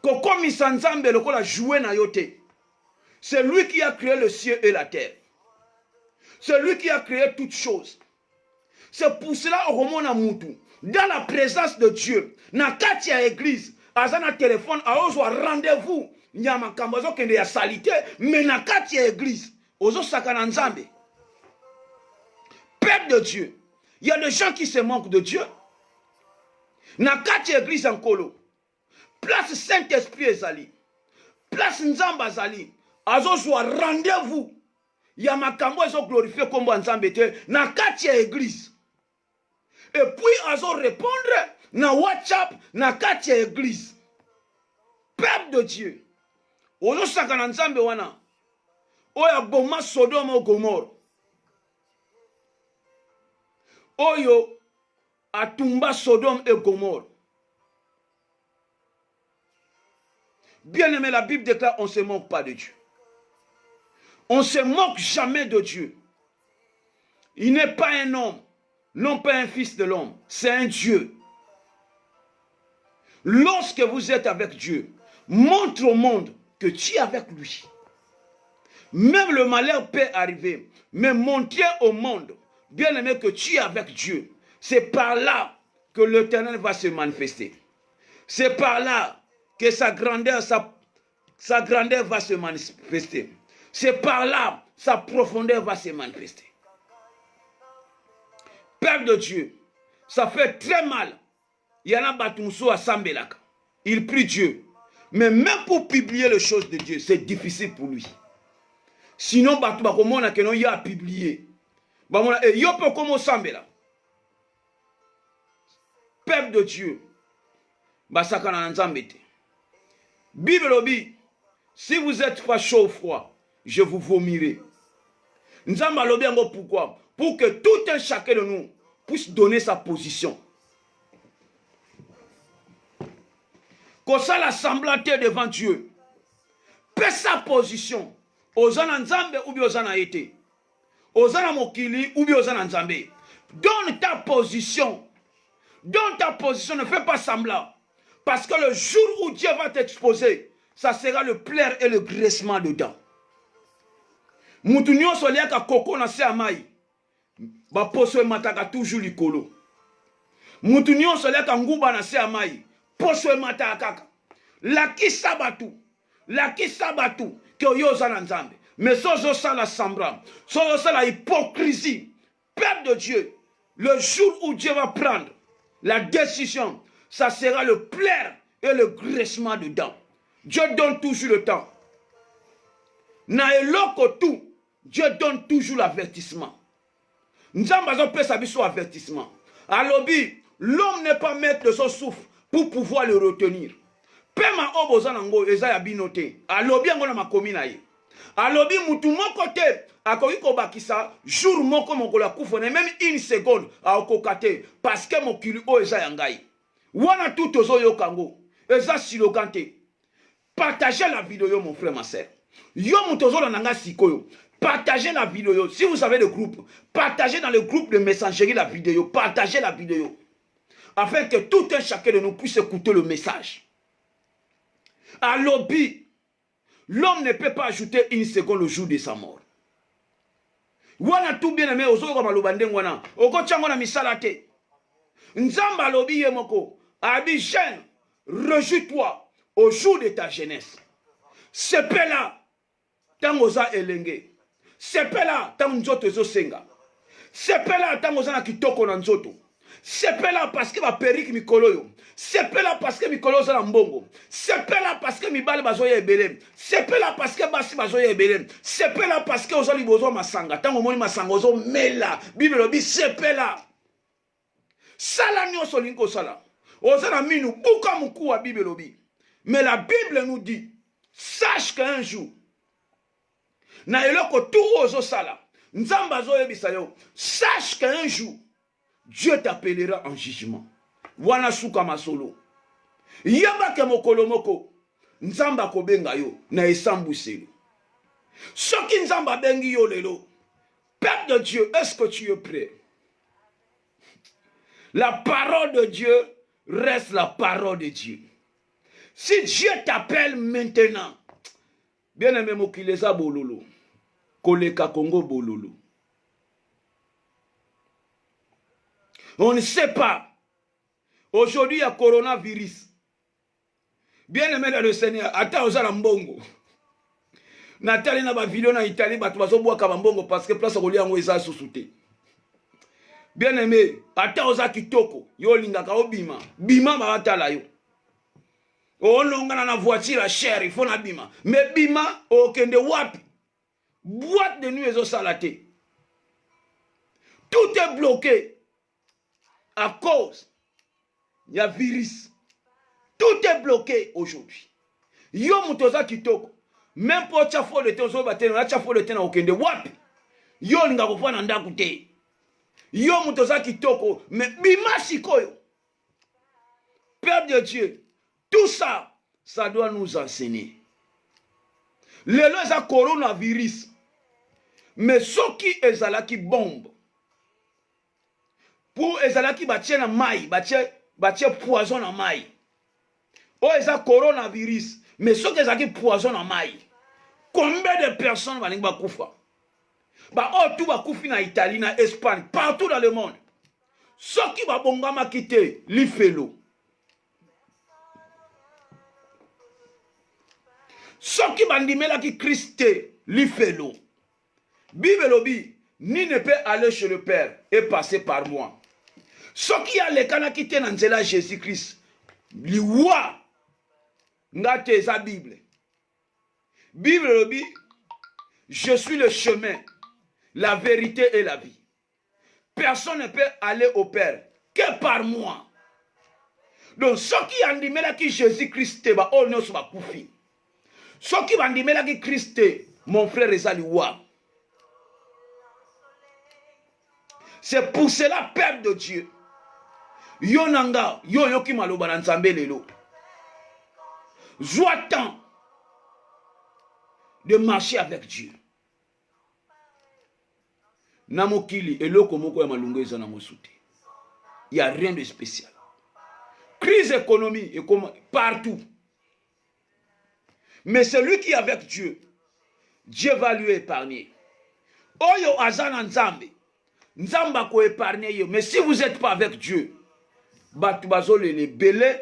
Koko misanzambe lokola jouer na yo te. C'est lui qui a créé le ciel et la terre. C'est lui qui a créé toutes choses. C'est pour cela au Romona Moutou, dans la présence de Dieu, na katia église, azana téléphone, a ozo rendez-vous, nyama kambazo kende ya salité, mais na katia église, ozo sakana nzambe. Peuple de Dieu, il y a des gens qui se moquent de Dieu. Na katia église en colo. Place Saint-Esprit ezali. Place Nzamba ezali. Azo soit rendez-vous. Ya makambo ezo glorifier kombo Nzambe te na kati ya église. Et puis azo répondre na WhatsApp na kati ya église. Peuple de Dieu. Ozo saka na Nzambe wana. Oya boma Sodome au Gomorre. Oyo atumba Sodome et Gomorre. Bien aimé, la Bible déclare on ne se moque pas de Dieu. On ne se moque jamais de Dieu. Il n'est pas un homme, non pas un fils de l'homme, c'est un Dieu. Lorsque vous êtes avec Dieu, montre au monde que tu es avec lui. Même le malheur peut arriver, mais montrer au monde, bien aimé, que tu es avec Dieu. C'est par là que l'Éternel va se manifester. C'est par là que sa grandeur va se manifester. C'est par là sa profondeur va se manifester. Père de Dieu, ça fait très mal. Il y en a Batumso à Sambelaka. Il prie Dieu. Mais même pour publier les choses de Dieu, c'est difficile pour lui. Sinon, Batubakomona que non y a publié. Et yo peut comme Sambela. Père de Dieu. Basakana Nzambete. Bible lobi. Si vous êtes pas chaud ou froid, je vous vomirai. Nzamba lobi ango pourquoi? Pour que tout un chacun de nous puisse donner sa position. Qu'on ça la semblanté devant Dieu. Paix sa position. Ozana Nzambe ou bien Ozana été. Ozana Mokili ou bien Ozana Nzambe. Donne ta position. Donne ta position, ne fais pas semblant. Parce que le jour où Dieu va t'exposer, ça sera le plaire et le graissement dedans. Moutounio soliaka koko na se amai. Ba poso mataka toujours likolo. Moutounio soliaka nguba na se amai. Poso mataka. Laki sabatu. Laki sabatu. Que yoza na Nzambe. Mais sozo sa la semblant. Sozo sa la hypocrisie. Père de Dieu. Le jour où Dieu va prendre la décision, ça sera le plaire et le graissement dedans. Dieu donne toujours le temps. Na eloko tout. Dieu donne toujours l'avertissement. Nous avons fait sa vie sur avertissement. Alors, l'homme n'est pas maître de son souffle pour pouvoir le retenir. Pema obozanango ezaya binote. Alors, bien on a ma commune aïe. Alors, mutu mon côté, à Koiko Bakisa, jour moko moko la koufone, même une seconde à Okokate, parce que mon kili o ezaya ngai. Wana tout ozo yo kango. Eza silokante. Partagez la vidéo, mon frère, ma soeur. Yo mutozo la nanga sikoyo. Partagez la vidéo. Si vous avez le groupe, partagez dans le groupe de messagerie la vidéo. Partagez la vidéo. Afin que tout un chacun de nous puisse écouter le message. À lobby, l'homme ne peut pas ajouter une seconde le jour de sa mort. Wana tout bien aimé, ozo kama lobande wana. Oko chango na misalate. Nzamba lobby yemoko. Abi jeune, rejouis-toi au jour de ta jeunesse. C'est là, tangoza elenge. C'est là, tant nzoto ezo senga. C'est là, tant oza na kitoko na nzoto. C'est là parce que ma perruque mikolo yo. C'est là parce que mikolo za na mbongo. C'est là parce que mibale bazoya ebele. C'est là parce que basi bazoya ebele. C'est là parce que oza libozo masanga. Tango moni masanga ozo mela. Bible lobi c'est là. Sala nyonso lingo sala. Oza na minu buka muku wa Bible lobi. Mais la Bible nous dit, sache qu'un jour, na eloko tout ozo sala. Nzamba zo yebisa yo. Sache qu'un jour, Dieu t'appellera en jugement. Wana suka masolo. Yaba ke mokolo moko. Nzamba ko benga yo na esambuselo. Soki nzamba bengi yo lelo. Père de Dieu, est-ce que tu es prêt? La parole de Dieu reste la parole de Dieu. Si Dieu t'appelle maintenant, bien aimé mokileza bololo. Koleka Congo bololo. On ne sait pas. Aujourd'hui, il y a coronavirus. Bien aimé dans le Seigneur, ata ozala mbongo. Natali na ba vidéo na Italie, batu bazo boaka mbongo parce que place kolia ngo eza susute. Bien aimé, ata oza kitoko, yo lingaka obima, bima ba atala yo. onongana na voiture à cher, il faut na bima. Mais bima, okende wapi. Boîte de nuit ezo salaté. Tout est bloqué à cause il y a virus. Tout est bloqué aujourd'hui. Yo mutoza kitoko. Même pour chafo de tezo batena, na chafo de tena okende wapi. Yo linga kufana ndaku te. Yo mutoza kitoko, mais bima sikoyo. Père de Dieu, tout ça, ça doit nous enseigner. Lelo eza coronavirus. Mais ce qui est là qui bombe. Pour ezala qui batie na mai, batie poison na mai. Oh eza coronavirus. Mais ce qui est qui poison na mai. Combien de personnes vont ba kufa? Ba oh tout ba kufi na Italie, na Espagne, partout dans le monde. Ce qui va bongama quitter l'ifelo. Ce qui va ndimela qui Christ l'ifelo. Bible lobi, ni ne peut aller chez le Père et passer par moi. Ce qui a les canaux qui tiennent en Jésus-Christ, liwa, ngate sa Bible. Bible lobi, je suis le chemin, la vérité et la vie. Personne ne peut aller au Père que par moi. Donc ce qui a dit qui Jésus-Christ va oh non soit koufi. Ce qui va dire qui Christ mon frère Ezaliwa. C'est pour cela, Père de Dieu. Yo nanga, yo yoki maloba na nzambe lelo. Joie tant de marcher avec Dieu. Namokili eloko moko ya malungo eza na mosute. Il y a rien de spécial. Crise économique et partout. Mais celui qui est avec Dieu, Dieu va lui épargner. Oyo azana nzambe. Nzamba ko épargner yo. Mais si vous n'êtes pas avec Dieu, batubazo les belé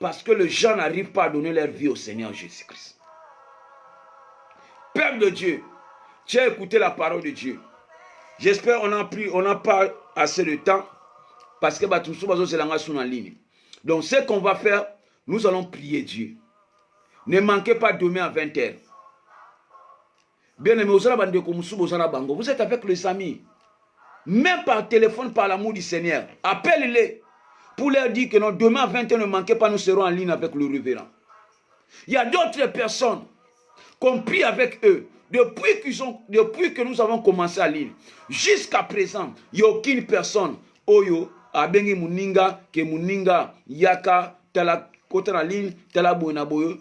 parce que les gens n'arrivent pas à donner leur vie au Seigneur Jésus-Christ. Père de Dieu, tu as écouté la parole de Dieu. J'espère on n'a pas assez de temps parce que batubazo c'est la en ligne. Donc ce qu'on va faire, nous allons prier Dieu. Ne manquez pas demain à 20h. Bien aimé, vous êtes avec les amis. Même par téléphone, par l'amour du Seigneur. Appelle-les pour leur dire que non, demain à 20h, ne manquez pas, nous serons en ligne avec le révérend. Il y a d'autres personnes qu'on prie avec eux. Depuis que nous avons commencé à lire, jusqu'à présent, il n'y a aucune personne, Oyo, Abengi Muninga, Ke Muninga, Yaka, Tala Kotana ligne, Tala Boyo,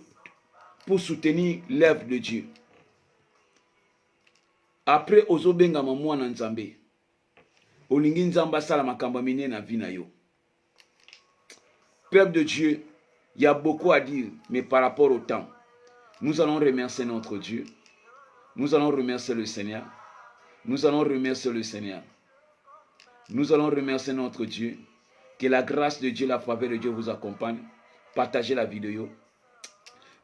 pour soutenir l'œuvre de Dieu. Après, Ozobenga Mamouan Nzambe. Olingi Nzamba sala makamba mine na vie na yo. Peuple de Dieu, il y a beaucoup à dire, mais par rapport au temps, nous allons remercier notre Dieu. Nous allons remercier le Seigneur. Nous allons remercier le Seigneur. Nous allons remercier notre Dieu. Que la grâce de Dieu, la faveur de Dieu vous accompagne. Partagez la vidéo.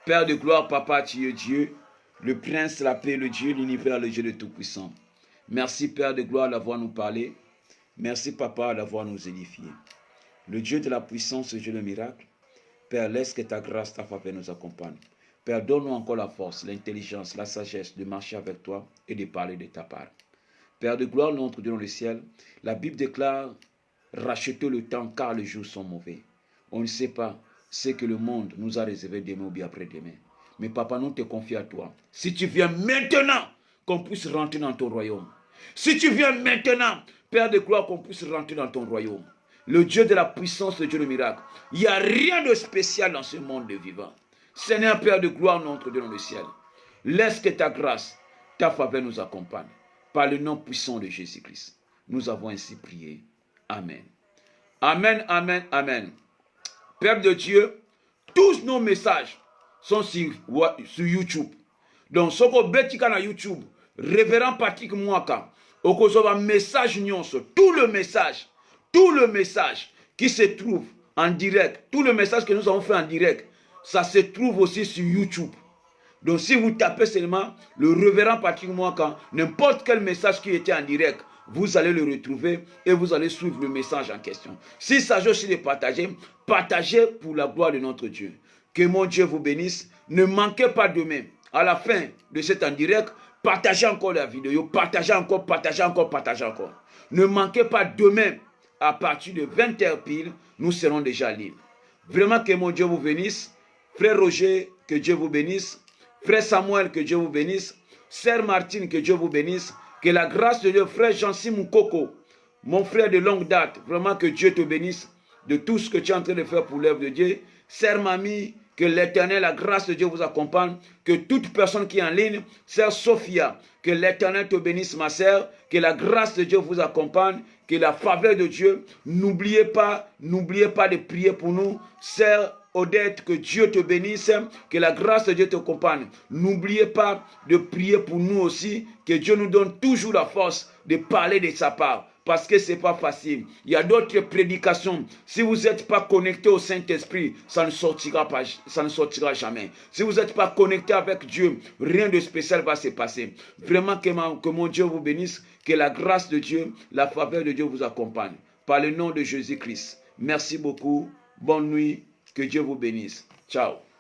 Père de gloire, Papa, tu es Dieu, le Prince, la paix, le Dieu, l'univers, le Dieu de Tout-Puissant. Merci, Père de gloire, d'avoir nous parlé. Merci, Papa, d'avoir nous édifié. Le Dieu de la puissance, le Dieu de miracle. Père, laisse que ta grâce, ta faveur nous accompagne. Père, donne-nous encore la force, l'intelligence, la sagesse de marcher avec toi et de parler de ta part. Père de gloire, notre Dieu dans le ciel, la Bible déclare, rachetez le temps car les jours sont mauvais. On ne sait pas ce que le monde nous a réservé demain ou bien après-demain. Mais Papa, nous te confions à toi. Si tu viens maintenant, qu'on puisse rentrer dans ton royaume. Si tu viens maintenant, Père de gloire, qu'on puisse rentrer dans ton royaume. Le Dieu de la puissance, le Dieu de miracle. Il n'y a rien de spécial dans ce monde de vivant. Seigneur, Père de gloire, notre Dieu dans le ciel. Laisse que ta grâce, ta faveur nous accompagne. Par le nom puissant de Jésus-Christ. Nous avons ainsi prié. Amen. Amen, amen, amen. Peuple de Dieu, tous nos messages sont sur YouTube. Donc, ce que betika na YouTube, révérend Patrick Mwaka, okozova message nyonso, tout le message qui se trouve en direct, tout le message que nous avons fait en direct, ça se trouve aussi sur YouTube. Donc, si vous tapez seulement le révérend Patrick Mwaka, n'importe quel message qui était en direct, vous allez le retrouver et vous allez suivre le message en question. S'il s'agit aussi de partager, partagez pour la gloire de notre Dieu. Que mon Dieu vous bénisse. Ne manquez pas demain, à la fin de cet en direct, partagez encore la vidéo, partagez encore, partagez encore, partagez encore. Ne manquez pas demain, à partir de 20h pile, nous serons déjà en ligne. Vraiment que mon Dieu vous bénisse. Frère Roger, que Dieu vous bénisse. Frère Samuel, que Dieu vous bénisse. Sœur Martine, que Dieu vous bénisse. Que la grâce de Dieu, frère Jean-Cy Moukoko, mon frère de longue date, vraiment que Dieu te bénisse de tout ce que tu es en train de faire pour l'œuvre de Dieu. Sœur Mamie, que l'Éternel, la grâce de Dieu vous accompagne. Que toute personne qui est en ligne, Sœur Sophia, que l'Éternel te bénisse, ma sœur. Que la grâce de Dieu vous accompagne. Que la faveur de Dieu, n'oubliez pas de prier pour nous. Sœur Odette, que Dieu te bénisse, que la grâce de Dieu te accompagne. N'oubliez pas de prier pour nous aussi, que Dieu nous donne toujours la force de parler de sa part. Parce que ce n'est pas facile. Il y a d'autres prédications. Si vous n'êtes pas connecté au Saint-Esprit, ça ne sortira pas, ça ne sortira jamais. Si vous n'êtes pas connecté avec Dieu, rien de spécial va se passer. Vraiment que mon Dieu vous bénisse, que la grâce de Dieu, la faveur de Dieu vous accompagne. Par le nom de Jésus-Christ. Merci beaucoup. Bonne nuit. Que Dieu vous bénisse. Ciao.